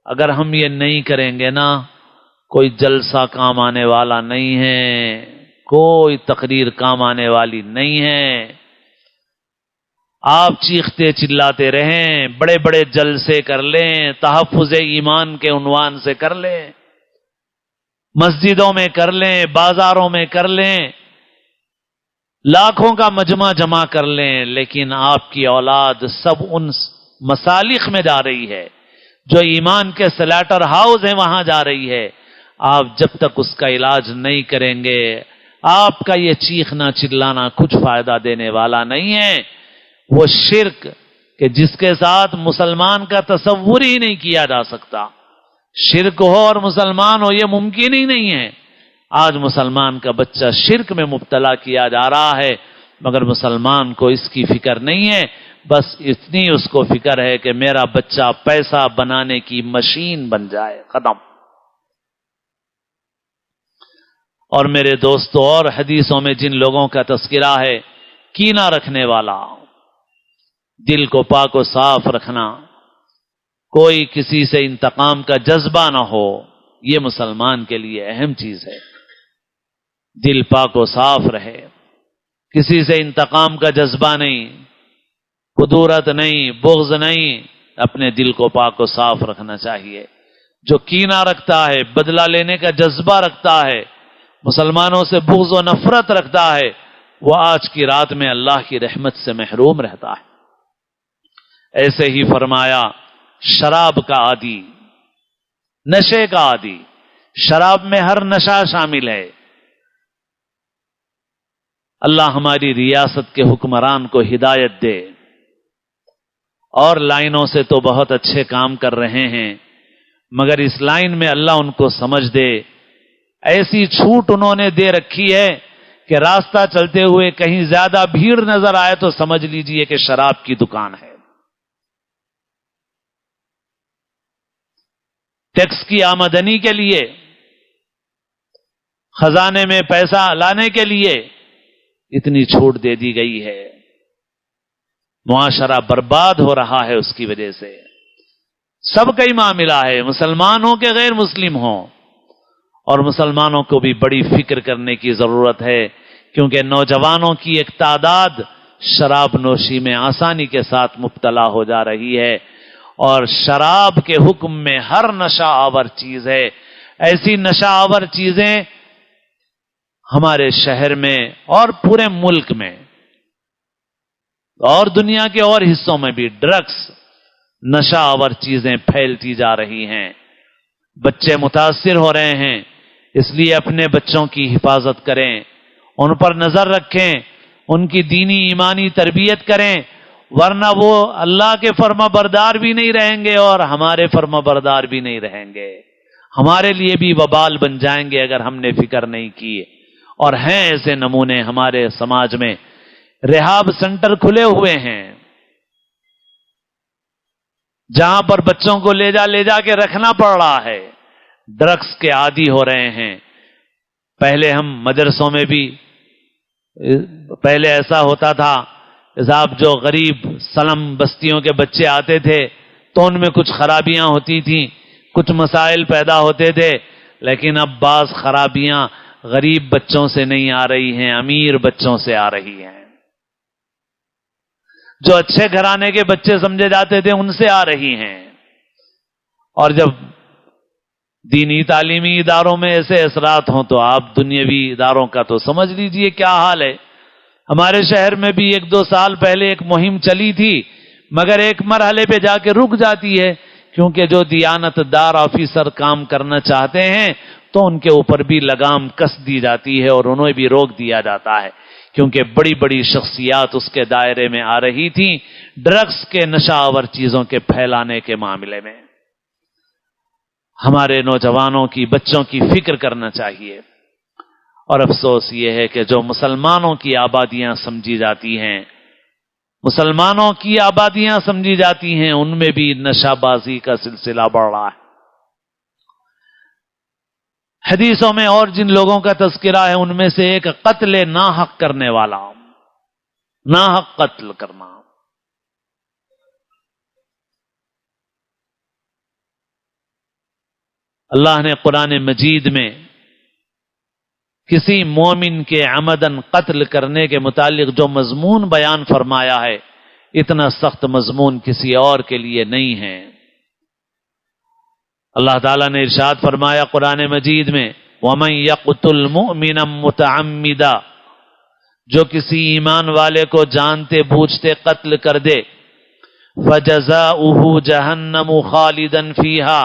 اگر ہم یہ نہیں کریں گے نا، کوئی جلسہ کام آنے والا نہیں ہے، کوئی تقریر کام آنے والی نہیں ہے. آپ چیختے چلاتے رہیں، بڑے بڑے جلسے کر لیں، تحفظ ایمان کے عنوان سے کر لیں، مسجدوں میں کر لیں، بازاروں میں کر لیں، لاکھوں کا مجمع جمع کر لیں، لیکن آپ کی اولاد سب ان مسالخ میں جا رہی ہے جو ایمان کے سلیٹر ہاؤس ہیں، وہاں جا رہی ہے۔ آپ جب تک اس کا علاج نہیں کریں گے، آپ کا یہ چیخنا چلانا کچھ فائدہ دینے والا نہیں ہے۔ وہ شرک کہ جس کے ساتھ مسلمان کا تصور ہی نہیں کیا جا سکتا، شرک ہو اور مسلمان ہو، یہ ممکن ہی نہیں ہے۔ آج مسلمان کا بچہ شرک میں مبتلا کیا جا رہا ہے، مگر مسلمان کو اس کی فکر نہیں ہے، بس اتنی اس کو فکر ہے کہ میرا بچہ پیسہ بنانے کی مشین بن جائے، ختم۔ اور میرے دوستوں، اور حدیثوں میں جن لوگوں کا تذکرہ ہے، کینہ رکھنے والا، دل کو پاک و صاف رکھنا، کوئی کسی سے انتقام کا جذبہ نہ ہو، یہ مسلمان کے لیے اہم چیز ہے۔ دل پاک و صاف رہے، کسی سے انتقام کا جذبہ نہیں، قدورت نہیں، بغض نہیں، اپنے دل کو پاک و صاف رکھنا چاہیے۔ جو کینہ رکھتا ہے، بدلہ لینے کا جذبہ رکھتا ہے، مسلمانوں سے بغض و نفرت رکھتا ہے، وہ آج کی رات میں اللہ کی رحمت سے محروم رہتا ہے۔ ایسے ہی فرمایا شراب کا عادی، نشے کا عادی، شراب میں ہر نشہ شامل ہے۔ اللہ ہماری ریاست کے حکمران کو ہدایت دے، اور لائنوں سے تو بہت اچھے کام کر رہے ہیں، مگر اس لائن میں اللہ ان کو سمجھ دے۔ ایسی چھوٹ انہوں نے دے رکھی ہے کہ راستہ چلتے ہوئے کہیں زیادہ بھیڑ نظر آئے تو سمجھ لیجئے کہ شراب کی دکان ہے۔ ٹیکس کی آمدنی کے لیے، خزانے میں پیسہ لانے کے لیے اتنی چھوٹ دے دی گئی ہے، معاشرہ برباد ہو رہا ہے اس کی وجہ سے۔ سب کا ہی معاملہ ہے، مسلمان ہوں کہ غیر مسلم ہوں، اور مسلمانوں کو بھی بڑی فکر کرنے کی ضرورت ہے، کیونکہ نوجوانوں کی ایک تعداد شراب نوشی میں آسانی کے ساتھ مبتلا ہو جا رہی ہے، اور شراب کے حکم میں ہر نشہ آور چیز ہے۔ ایسی نشہ آور چیزیں ہمارے شہر میں اور پورے ملک میں اور دنیا کے اور حصوں میں بھی ڈرگس، نشہ آور چیزیں پھیلتی جا رہی ہیں، بچے متاثر ہو رہے ہیں۔ اس لیے اپنے بچوں کی حفاظت کریں، ان پر نظر رکھیں، ان کی دینی ایمانی تربیت کریں، ورنہ وہ اللہ کے فرما بردار بھی نہیں رہیں گے اور ہمارے فرما بردار بھی نہیں رہیں گے، ہمارے لیے بھی وبال بن جائیں گے اگر ہم نے فکر نہیں کی۔ اور ہیں ایسے نمونے ہمارے سماج میں، ریہاب سینٹر کھلے ہوئے ہیں جہاں پر بچوں کو لے جا کے رکھنا پڑ رہا ہے، ڈرگس کے عادی ہو رہے ہیں۔ پہلے ہم مدرسوں میں بھی، پہلے ایسا ہوتا تھا صاحب، جو غریب سلم بستیوں کے بچے آتے تھے تو ان میں کچھ خرابیاں ہوتی تھیں، کچھ مسائل پیدا ہوتے تھے، لیکن اب بعض خرابیاں غریب بچوں سے نہیں آ رہی ہیں، امیر بچوں سے آ رہی ہیں۔ جو اچھے گھرانے کے بچے سمجھے جاتے تھے ان سے آ رہی ہیں۔ اور جب دینی تعلیمی اداروں میں ایسے اثرات ہوں تو آپ دنیاوی اداروں کا تو سمجھ لیجئے کیا حال ہے۔ ہمارے شہر میں بھی 1-2 سال پہلے ایک مہم چلی تھی، مگر ایک مرحلے پہ جا کے رک جاتی ہے، کیونکہ جو دیانت دار آفیسر کام کرنا چاہتے ہیں تو ان کے اوپر بھی لگام کس دی جاتی ہے اور انہیں بھی روک دیا جاتا ہے، کیونکہ بڑی بڑی شخصیات اس کے دائرے میں آ رہی تھیں ڈرگس کے نشہ آور چیزوں کے پھیلانے کے معاملے میں۔ ہمارے نوجوانوں کی، بچوں کی فکر کرنا چاہیے۔ اور افسوس یہ ہے کہ جو مسلمانوں کی آبادیاں سمجھی جاتی ہیں، مسلمانوں کی آبادیاں سمجھی جاتی ہیں، ان میں بھی نشہ بازی کا سلسلہ بڑھ رہا ہے۔ حدیثوں میں اور جن لوگوں کا تذکرہ ہے ان میں سے ایک قتل ناحق کرنے والا، ناحق قتل کرنا۔ اللہ نے قرآن مجید میں کسی مومن کے عمدن قتل کرنے کے متعلق جو مضمون بیان فرمایا ہے، اتنا سخت مضمون کسی اور کے لیے نہیں ہے۔ اللہ تعالیٰ نے ارشاد فرمایا قرآن مجید میں، وَمَن يَقْتُلْ مُؤْمِنًا مُتَعَمِّدًا، جو کسی ایمان والے کو جانتے بوجھتے قتل کر دے، فَجَزَاؤُهُ جَهَنَّمُ خَالِدًا فِيهَا،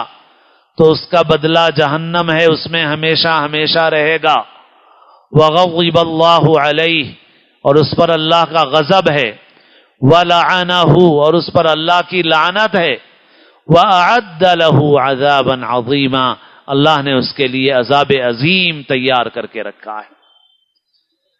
تو اس کا بدلہ جہنم ہے، اس میں ہمیشہ ہمیشہ رہے گا۔ وَغَضِبَ اللَّهُ عَلَيْهِ، اور اس پر اللہ کا غضب ہے، وَلَعَنَهُ، اور اس پر اللہ کی لعنت ہے، وَأَعَدَّ لَهُ عَذَابًا عَظِيمًا، اللہ نے اس کے لیے عذاب عظیم تیار کر کے رکھا ہے،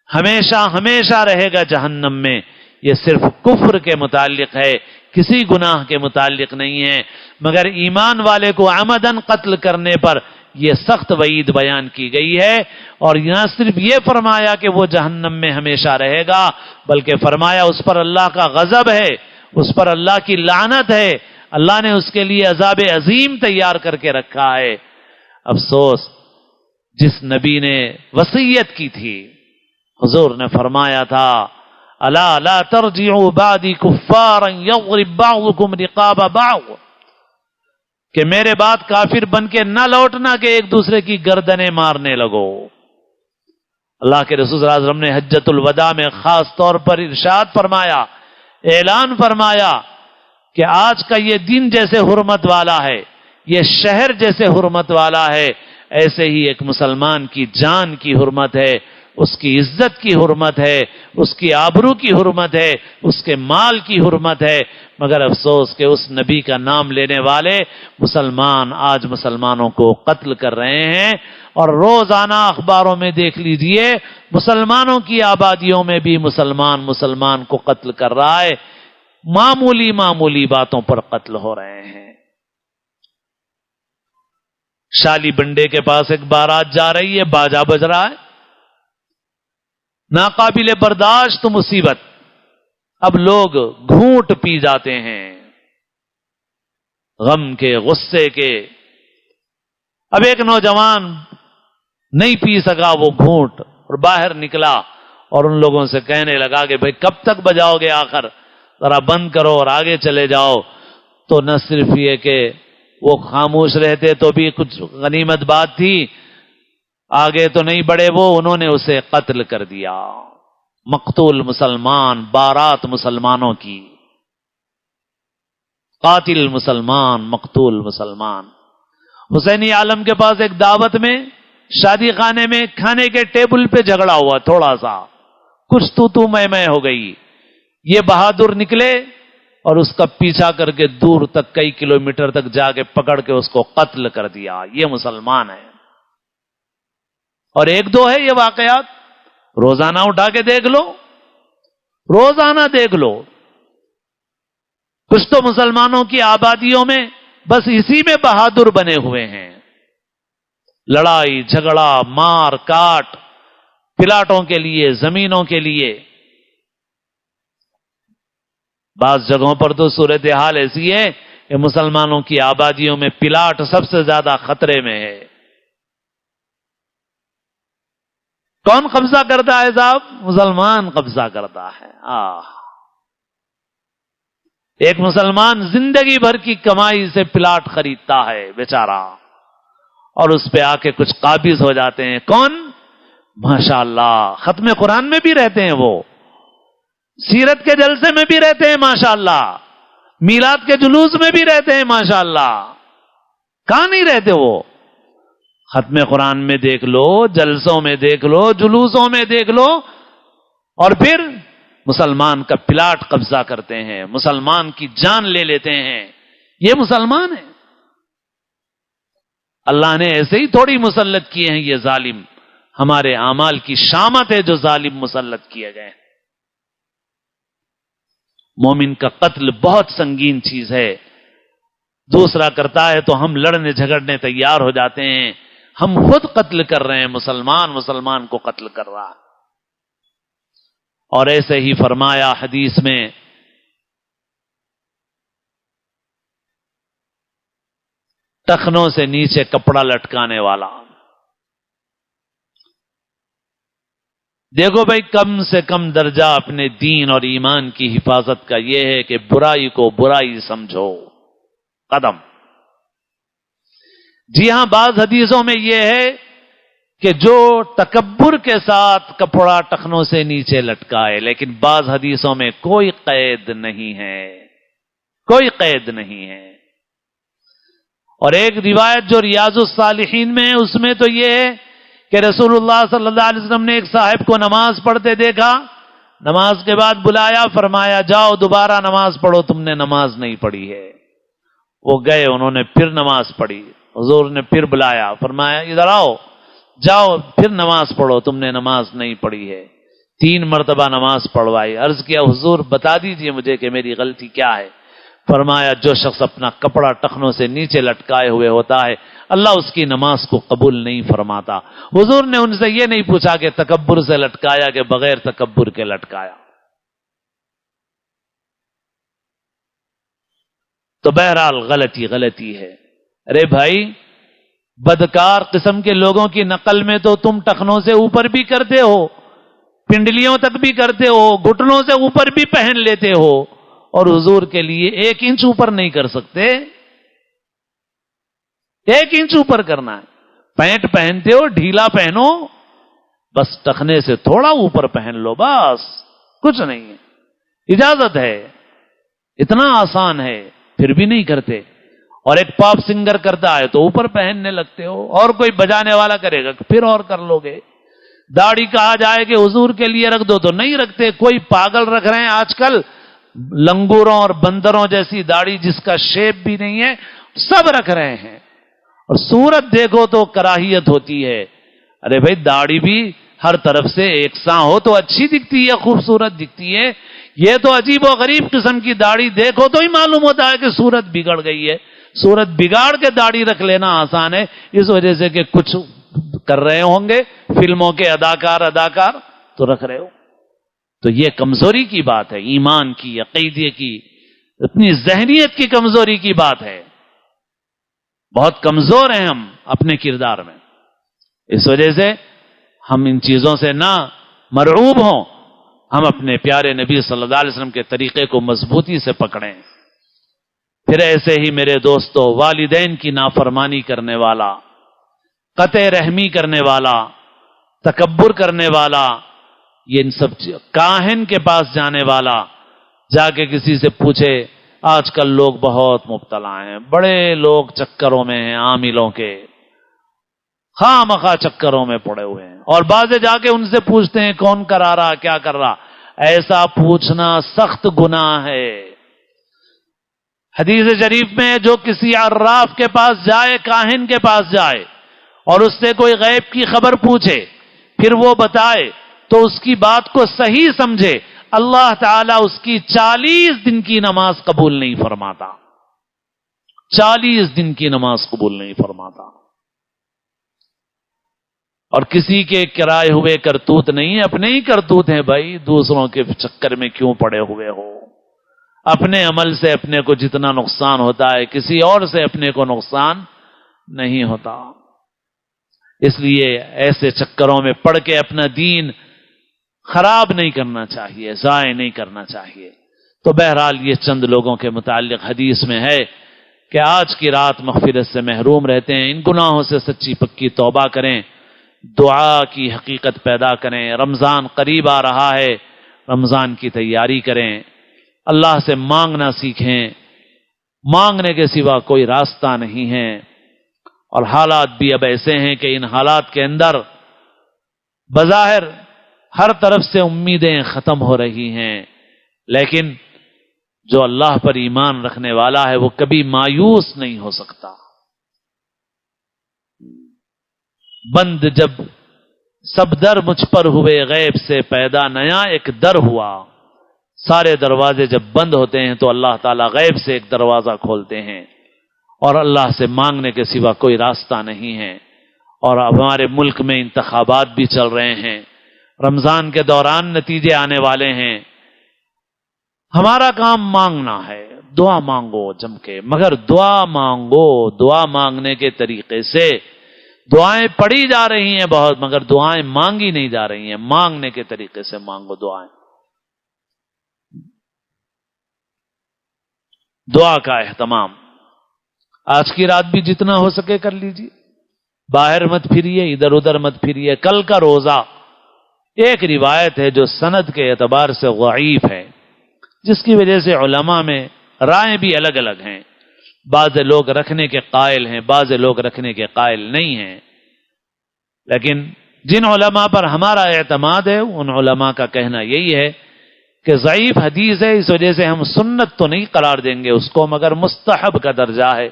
ہمیشہ ہمیشہ رہے گا جہنم میں۔ یہ صرف کفر کے متعلق ہے، کسی گناہ کے متعلق نہیں ہے، مگر ایمان والے کو عمدن قتل کرنے پر یہ سخت وعید بیان کی گئی ہے، اور یہاں صرف یہ فرمایا کہ وہ جہنم میں ہمیشہ رہے گا، بلکہ فرمایا اس پر اللہ کا غضب ہے، اس پر اللہ کی لعنت ہے، اللہ نے اس کے لیے عذاب عظیم تیار کر کے رکھا ہے۔ افسوس جس نبی نے وصیت کی تھی، حضور نے فرمایا تھا الا لا ترجعوا بعدی کفارا یضرب بعضکم رقاب بعض، کہ میرے بعد کافر بن کے نہ لوٹنا کہ ایک دوسرے کی گردنیں مارنے لگو۔ اللہ کے رسول صلی اللہ علیہ وسلم نے حجۃ الوداع میں خاص طور پر ارشاد فرمایا، اعلان فرمایا کہ آج کا یہ دن جیسے حرمت والا ہے، یہ شہر جیسے حرمت والا ہے، ایسے ہی ایک مسلمان کی جان کی حرمت ہے، اس کی عزت کی حرمت ہے، اس کی آبرو کی حرمت ہے، اس کے مال کی حرمت ہے، مگر افسوس کہ اس نبی کا نام لینے والے مسلمان آج مسلمانوں کو قتل کر رہے ہیں، اور روزانہ اخباروں میں دیکھ لیجئے مسلمانوں کی آبادیوں میں بھی مسلمان کو قتل کر رہا ہے، معمولی معمولی باتوں پر قتل ہو رہے ہیں۔ شالی بنڈے کے پاس ایک بارات جا رہی ہے، باجا بج رہا ہے، ناقابل برداشت مصیبت، اب لوگ گھونٹ پی جاتے ہیں غم کے، غصے کے۔ اب ایک نوجوان نہیں پی سکا وہ گھونٹ اور باہر نکلا اور ان لوگوں سے کہنے لگا کہ بھئی کب تک بجاؤ گے، آخر ذرا بند کرو اور آگے چلے جاؤ۔ تو نہ صرف یہ کہ وہ خاموش رہتے تو بھی کچھ غنیمت بات تھی، آگے تو نہیں بڑھے وہ، انہوں نے اسے قتل کر دیا۔ مقتول مسلمان، بارات مسلمانوں کی، قاتل مسلمان، مقتول مسلمان۔ حسینی عالم کے پاس ایک دعوت میں، شادی خانے میں کھانے کے ٹیبل پہ جھگڑا ہوا، تھوڑا سا کچھ تو میں ہو گئی، یہ بہادر نکلے اور اس کا پیچھا کر کے دور تک کئی کلومیٹر تک جا کے پکڑ کے اس کو قتل کر دیا۔ یہ مسلمان ہے۔ اور ایک دو ہے یہ واقعات، روزانہ اٹھا کے دیکھ لو، روزانہ دیکھ لو۔ کچھ تو مسلمانوں کی آبادیوں میں بس اسی میں بہادر بنے ہوئے ہیں، لڑائی جھگڑا مار کاٹ، پلاٹوں کے لیے، زمینوں کے لیے۔ بعض جگہوں پر تو صورتحال ایسی ہے کہ مسلمانوں کی آبادیوں میں پلاٹ سب سے زیادہ خطرے میں ہے۔ کون قبضہ کرتا ہے صاحب؟ مسلمان قبضہ کرتا ہے۔ ایک مسلمان زندگی بھر کی کمائی سے پلاٹ خریدتا ہے بیچارہ، اور اس پہ آ کے کچھ قابض ہو جاتے ہیں۔ کون؟ ماشاءاللہ ختم قرآن میں بھی رہتے ہیں، وہ سیرت کے جلسے میں بھی رہتے ہیں ماشاءاللہ، میلاد کے جلوس میں بھی رہتے ہیں ماشاءاللہ۔ کہاں نہیں رہتے وہ؟ ختم قرآن میں دیکھ لو، جلسوں میں دیکھ لو، جلوسوں میں دیکھ لو، اور پھر مسلمان کا پلاٹ قبضہ کرتے ہیں، مسلمان کی جان لے لیتے ہیں۔ یہ مسلمان ہے؟ اللہ نے ایسے ہی تھوڑی مسلط کیے ہیں یہ ظالم، ہمارے اعمال کی شامت ہے جو ظالم مسلط کیے گئے ہیں۔ مومن کا قتل بہت سنگین چیز ہے، دوسرا کرتا ہے تو ہم لڑنے جھگڑنے تیار ہو جاتے ہیں، ہم خود قتل کر رہے ہیں، مسلمان کو قتل کر رہا ہے۔ اور ایسے ہی فرمایا حدیث میں، ٹخنوں سے نیچے کپڑا لٹکانے والا۔ دیکھو بھائی، کم سے کم درجہ اپنے دین اور ایمان کی حفاظت کا یہ ہے کہ برائی کو برائی سمجھو، قدم۔ جی ہاں، بعض حدیثوں میں یہ ہے کہ جو تکبر کے ساتھ کپڑا ٹخنوں سے نیچے لٹکائے، لیکن بعض حدیثوں میں کوئی قید نہیں ہے، کوئی قید نہیں ہے۔ اور ایک روایت جو ریاض الصالحین میں ہے، اس میں تو یہ ہے کہ رسول اللہ صلی اللہ علیہ وسلم نے ایک صاحب کو نماز پڑھتے دیکھا، نماز کے بعد بلایا، فرمایا جاؤ دوبارہ نماز پڑھو، تم نے نماز نہیں پڑھی ہے۔ وہ گئے، انہوں نے پھر نماز پڑھی، حضور نے پھر بلایا، فرمایا ادھر آؤ، جاؤ پھر نماز پڑھو، تم نے نماز نہیں پڑھی ہے۔ 3 مرتبہ نماز پڑھوائی، عرض کیا حضور بتا دیجئے مجھے کہ میری غلطی کیا ہے۔ فرمایا جو شخص اپنا کپڑا ٹخنوں سے نیچے لٹکائے ہوئے ہوتا ہے، اللہ اس کی نماز کو قبول نہیں فرماتا۔ حضور نے ان سے یہ نہیں پوچھا کہ تکبر سے لٹکایا کہ بغیر تکبر کے لٹکایا۔ تو بہرحال غلطی غلطی ہے۔ ارے بھائی، بدکار قسم کے لوگوں کی نقل میں تو تم ٹخنوں سے اوپر بھی کرتے ہو، پنڈلیوں تک بھی کرتے ہو، گھٹنوں سے اوپر بھی پہن لیتے ہو، اور حضور کے لیے 1 انچ اوپر نہیں کر سکتے۔ 1 انچ اوپر کرنا ہے۔ پینٹ پہنتے ہو ڈھیلا پہنو، بس ٹخنے سے تھوڑا اوپر پہن لو، بس کچھ نہیں ہے، اجازت ہے، اتنا آسان ہے، پھر بھی نہیں کرتے۔ اور ایک پاپ سنگر کرتا ہے تو اوپر پہننے لگتے ہو، اور کوئی بجانے والا کرے گا پھر اور کر لو گے۔ داڑھی کہا جائے کہ حضور کے لیے رکھ دو تو نہیں رکھتے، کوئی پاگل رکھ رہے ہیں آج کل، لنگوروں اور بندروں جیسی داڑھی جس کا شیپ بھی نہیں ہے، سب رکھ رہے ہیں، اور صورت دیکھو تو کراہیت ہوتی ہے۔ ارے بھائی داڑھی بھی ہر طرف سے یکساں ہو تو اچھی دکھتی ہے، خوبصورت دکھتی ہے، یہ تو عجیب و غریب قسم کی داڑھی دیکھو تو ہی معلوم ہوتا ہے کہ صورت بگڑ گئی ہے۔ صورت بگاڑ کے داڑھی رکھ لینا آسان ہے، اس وجہ سے کہ کچھ کر رہے ہوں گے، فلموں کے اداکار تو رکھ رہے ہو۔ تو یہ کمزوری کی بات ہے، ایمان کی، عقیدے کی، اپنی ذہنیت کی کمزوری کی بات ہے۔ بہت کمزور ہیں ہم اپنے کردار میں، اس وجہ سے ہم ان چیزوں سے نہ مرعوب ہوں، ہم اپنے پیارے نبی صلی اللہ علیہ وسلم کے طریقے کو مضبوطی سے پکڑیں۔ پھر ایسے ہی میرے دوستو، والدین کی نافرمانی کرنے والا، قطع رحمی کرنے والا، تکبر کرنے والا، یہ ان سب کاہن کے پاس جانے والا، جا کے کسی سے پوچھے، آج کل لوگ بہت مبتلا ہیں، بڑے لوگ چکروں میں ہیں، عاملوں کے خواہ مخواہ چکروں میں پڑے ہوئے ہیں، اور بعض جا کے ان سے پوچھتے ہیں کون کرا رہا، کیا کر رہا۔ ایسا پوچھنا سخت گناہ ہے۔ حدیث شریف میں جو کسی عراف کے پاس جائے، کاہن کے پاس جائے، اور اس سے کوئی غیب کی خبر پوچھے، پھر وہ بتائے تو اس کی بات کو صحیح سمجھے، اللہ تعالیٰ اس کی 40 دن کی نماز قبول نہیں فرماتا، 40 دن کی نماز قبول نہیں فرماتا۔ اور کسی کے کرائے ہوئے کرتوت نہیں ہے، اپنے ہی کرتوت ہیں بھائی، دوسروں کے چکر میں کیوں پڑے ہوئے ہو؟ اپنے عمل سے اپنے کو جتنا نقصان ہوتا ہے، کسی اور سے اپنے کو نقصان نہیں ہوتا۔ اس لیے ایسے چکروں میں پڑھ کے اپنا دین خراب نہیں کرنا چاہیے، ضائع نہیں کرنا چاہیے۔ تو بہرحال یہ چند لوگوں کے متعلق حدیث میں ہے کہ آج کی رات مغفرت سے محروم رہتے ہیں، ان گناہوں سے سچی پکی توبہ کریں، دعا کی حقیقت پیدا کریں۔ رمضان قریب آ رہا ہے، رمضان کی تیاری کریں، اللہ سے مانگنا سیکھیں، مانگنے کے سوا کوئی راستہ نہیں ہے۔ اور حالات بھی اب ایسے ہیں کہ ان حالات کے اندر بظاہر ہر طرف سے امیدیں ختم ہو رہی ہیں، لیکن جو اللہ پر ایمان رکھنے والا ہے وہ کبھی مایوس نہیں ہو سکتا۔ بند جب سب در مجھ پر ہوئے، غیب سے پیدا نیا ایک در ہوا۔ سارے دروازے جب بند ہوتے ہیں تو اللہ تعالیٰ غیب سے ایک دروازہ کھولتے ہیں، اور اللہ سے مانگنے کے سوا کوئی راستہ نہیں ہے۔ اور اب ہمارے ملک میں انتخابات بھی چل رہے ہیں، رمضان کے دوران نتیجے آنے والے ہیں۔ ہمارا کام مانگنا ہے، دعا مانگو جم کے، مگر دعا مانگو، دعا مانگنے کے طریقے سے۔ دعائیں پڑھی جا رہی ہیں بہت، مگر دعائیں مانگی نہیں جا رہی ہیں، مانگنے کے طریقے سے مانگو دعائیں۔ دعا کا اہتمام آج کی رات بھی جتنا ہو سکے کر لیجیے، باہر مت پھریے، ادھر ادھر مت پھریے. کل کا روزہ ایک روایت ہے جو سند کے اعتبار سے ضعیف ہے، جس کی وجہ سے علماء میں رائے بھی الگ الگ ہیں. بعض لوگ رکھنے کے قائل ہیں، بعض لوگ رکھنے کے قائل نہیں ہیں. لیکن جن علماء پر ہمارا اعتماد ہے ان علماء کا کہنا یہی ہے کہ ضعیف حدیث ہے، اس وجہ سے ہم سنت تو نہیں قرار دیں گے اس کو، مگر مستحب کا درجہ ہے.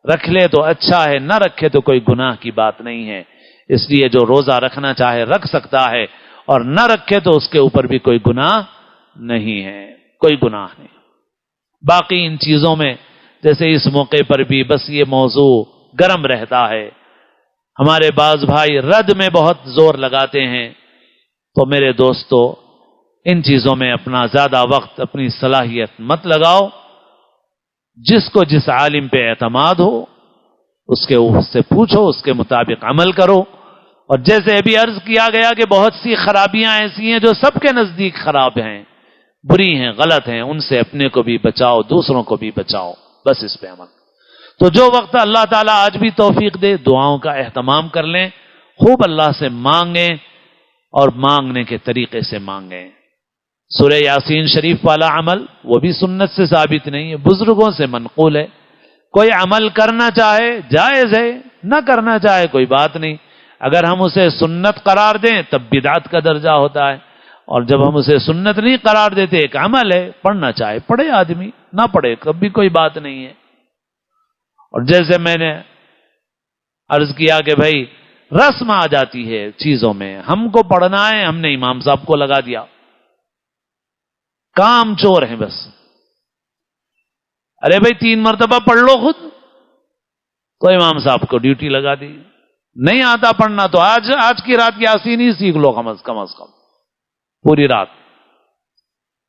رکھ لے تو اچھا ہے، نہ رکھے تو کوئی گناہ کی بات نہیں ہے. اس لیے جو روزہ رکھنا چاہے رکھ سکتا ہے، اور نہ رکھے تو اس کے اوپر بھی کوئی گناہ نہیں ہے، کوئی گناہ نہیں. باقی ان چیزوں میں جیسے اس موقع پر بھی بس یہ موضوع گرم رہتا ہے. ہمارے بعض بھائی رد میں بہت زور لگاتے ہیں، تو میرے دوستو ان چیزوں میں اپنا زیادہ وقت، اپنی صلاحیت مت لگاؤ. جس کو جس عالم پہ اعتماد ہو اس سے پوچھو، اس کے مطابق عمل کرو. اور جیسے ابھی عرض کیا گیا کہ بہت سی خرابیاں ایسی ہیں جو سب کے نزدیک خراب ہیں، بری ہیں، غلط ہیں، ان سے اپنے کو بھی بچاؤ، دوسروں کو بھی بچاؤ. بس اس پہ عمل. تو جو وقت اللہ تعالیٰ آج بھی توفیق دے، دعاؤں کا اہتمام کر لیں، خوب اللہ سے مانگیں، اور مانگنے کے طریقے سے مانگیں. سورہ یاسین شریف والا عمل وہ بھی سنت سے ثابت نہیں ہے، بزرگوں سے منقول ہے. کوئی عمل کرنا چاہے جائز ہے، نہ کرنا چاہے کوئی بات نہیں. اگر ہم اسے سنت قرار دیں تب بدعت کا درجہ ہوتا ہے، اور جب ہم اسے سنت نہیں قرار دیتے، ایک عمل ہے، پڑھنا چاہے پڑھے آدمی، نہ پڑھے کب بھی کوئی بات نہیں ہے. اور جیسے میں نے عرض کیا کہ بھائی رسم آ جاتی ہے چیزوں میں، ہم کو پڑھنا ہے، ہم نے امام صاحب کو لگا دیا، کام چور ہیں بس. ارے بھائی 3 مرتبہ پڑھ لو خود، تو امام صاحب کو ڈیوٹی لگا دی. نہیں آتا پڑھنا تو آج کی رات یاسین ہی سیکھ لو، کم از کم پوری رات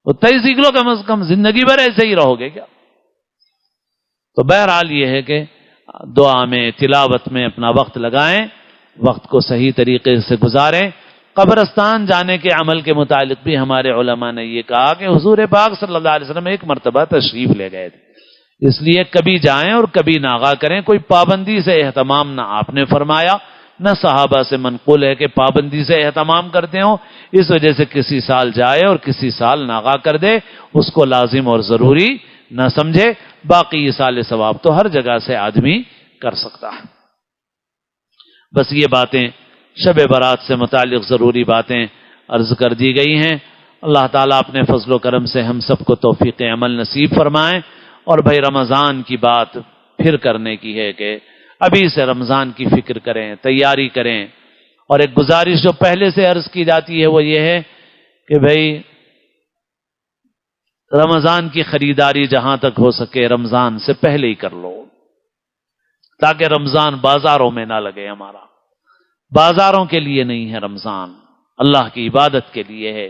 اتنا ہی سیکھ لو، کم از کم زندگی بھر ایسے ہی رہو گے کیا. تو بہرحال یہ ہے کہ دعا میں، تلاوت میں اپنا وقت لگائیں، وقت کو صحیح طریقے سے گزاریں. قبرستان جانے کے عمل کے متعلق بھی ہمارے علماء نے یہ کہا کہ حضور پاک صلی اللہ علیہ وسلم ایک مرتبہ تشریف لے گئے تھے، اس لیے کبھی جائیں اور کبھی ناغا کریں. کوئی پابندی سے اہتمام نہ آپ نے فرمایا، نہ صحابہ سے منقول ہے کہ پابندی سے اہتمام کرتے ہوں. اس وجہ سے کسی سال جائے اور کسی سال ناغا کر دے، اس کو لازم اور ضروری نہ سمجھے. باقی ایصال ثواب تو ہر جگہ سے آدمی کر سکتا ہے. بس یہ باتیں شب برات سے متعلق ضروری باتیں عرض کر دی گئی ہیں. اللہ تعالیٰ اپنے فضل و کرم سے ہم سب کو توفیق عمل نصیب فرمائیں. اور بھائی رمضان کی بات پھر کرنے کی ہے کہ ابھی سے رمضان کی فکر کریں، تیاری کریں. اور ایک گزارش جو پہلے سے عرض کی جاتی ہے وہ یہ ہے کہ بھائی رمضان کی خریداری جہاں تک ہو سکے رمضان سے پہلے ہی کر لو، تاکہ رمضان بازاروں میں نہ لگے. ہمارا بازاروں کے لیے نہیں ہے رمضان، اللہ کی عبادت کے لیے ہے،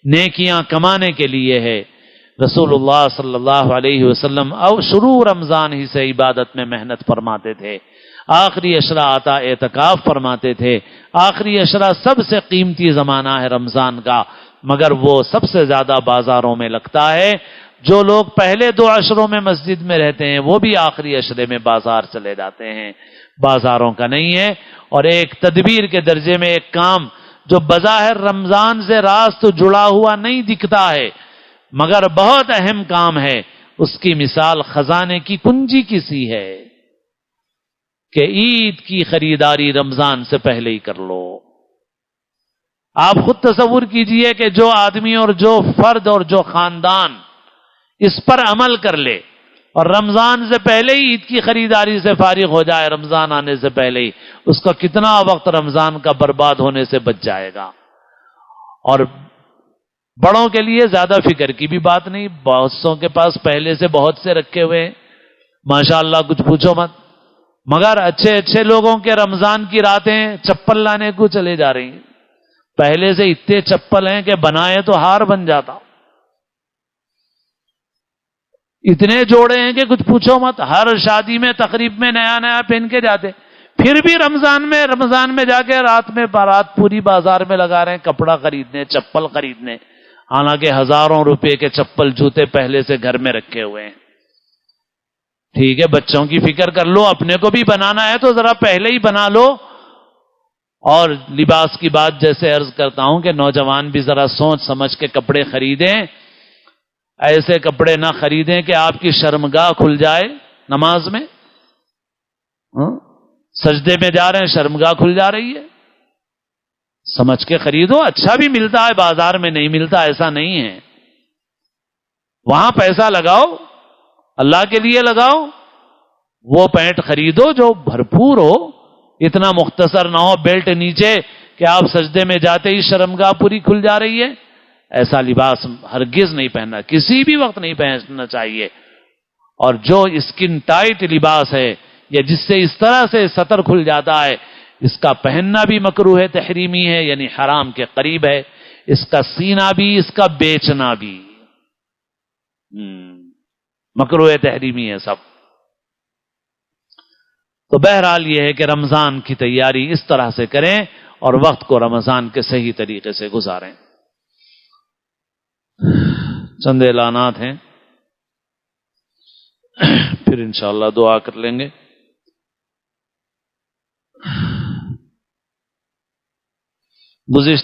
نیکیاں کمانے کے لیے ہے. رسول اللہ صلی اللہ علیہ وسلم شروع رمضان ہی سے عبادت میں محنت فرماتے تھے. آخری عشرہ آتا اعتکاف فرماتے تھے. آخری عشرہ سب سے قیمتی زمانہ ہے رمضان کا، مگر وہ سب سے زیادہ بازاروں میں لگتا ہے. جو لوگ پہلے 2 عشروں میں مسجد میں رہتے ہیں وہ بھی آخری عشرے میں بازار چلے جاتے ہیں، بازاروں کا نہیں ہے. اور ایک تدبیر کے درجے میں ایک کام جو بظاہر رمضان سے راز تو جڑا ہوا نہیں دکھتا ہے مگر بہت اہم کام ہے، اس کی مثال خزانے کی کنجی کی سی ہے کہ عید کی خریداری رمضان سے پہلے ہی کر لو. آپ خود تصور کیجئے کہ جو آدمی اور جو فرد اور جو خاندان اس پر عمل کر لے اور رمضان سے پہلے ہی عید کی خریداری سے فارغ ہو جائے، رمضان آنے سے پہلے ہی، اس کا کتنا وقت رمضان کا برباد ہونے سے بچ جائے گا. اور بڑوں کے لیے زیادہ فکر کی بھی بات نہیں، بہت سوں کے پاس پہلے سے بہت سے رکھے ہوئے ہیں ماشاءاللہ، کچھ پوچھو مت. مگر اچھے اچھے لوگوں کے رمضان کی راتیں چپل لانے کو چلے جا رہی ہیں. پہلے سے اتنے چپل ہیں کہ بنائے تو ہار بن جاتا. اتنے جوڑے ہیں کہ کچھ پوچھو مت. ہر شادی میں تقریب میں نیا نیا پہن کے جاتے، پھر بھی رمضان میں جا کے رات پوری بازار میں لگا رہے ہیں کپڑا خریدنے، چپل خریدنے، حالانکہ ہزاروں روپے کے چپل جوتے پہلے سے گھر میں رکھے ہوئے ہیں. ٹھیک ہے بچوں کی فکر کر لو، اپنے کو بھی بنانا ہے تو ذرا پہلے ہی بنا لو. اور لباس کی بات جیسے عرض کرتا ہوں کہ نوجوان بھی ذرا سوچ سمجھ کے کپڑے خریدیں، ایسے کپڑے نہ خریدیں کہ آپ کی شرمگاہ کھل جائے نماز میں. سجدے میں جا رہے ہیں شرمگاہ کھل جا رہی ہے، سمجھ کے خریدو. اچھا بھی ملتا ہے بازار میں، نہیں ملتا ایسا نہیں ہے. وہاں پیسہ لگاؤ، اللہ کے لیے لگاؤ. وہ پینٹ خریدو جو بھرپور ہو، اتنا مختصر نہ ہو بیلٹ نیچے کہ آپ سجدے میں جاتے ہی شرمگاہ پوری کھل جا رہی ہے. ایسا لباس ہرگز نہیں پہننا، کسی بھی وقت نہیں پہننا چاہیے. اور جو اسکن ٹائٹ لباس ہے یا جس سے اس طرح سے سطر کھل جاتا ہے، اس کا پہننا بھی مکروہ ہے، تحریمی ہے، یعنی حرام کے قریب ہے. اس کا سینا بھی، اس کا بیچنا بھی مکروہ تحریمی ہے سب. تو بہرحال یہ ہے کہ رمضان کی تیاری اس طرح سے کریں اور وقت کو رمضان کے صحیح طریقے سے گزاریں. چند اعلانات ہیں، پھر انشاءاللہ دعا کر لیں گے. گزشتہ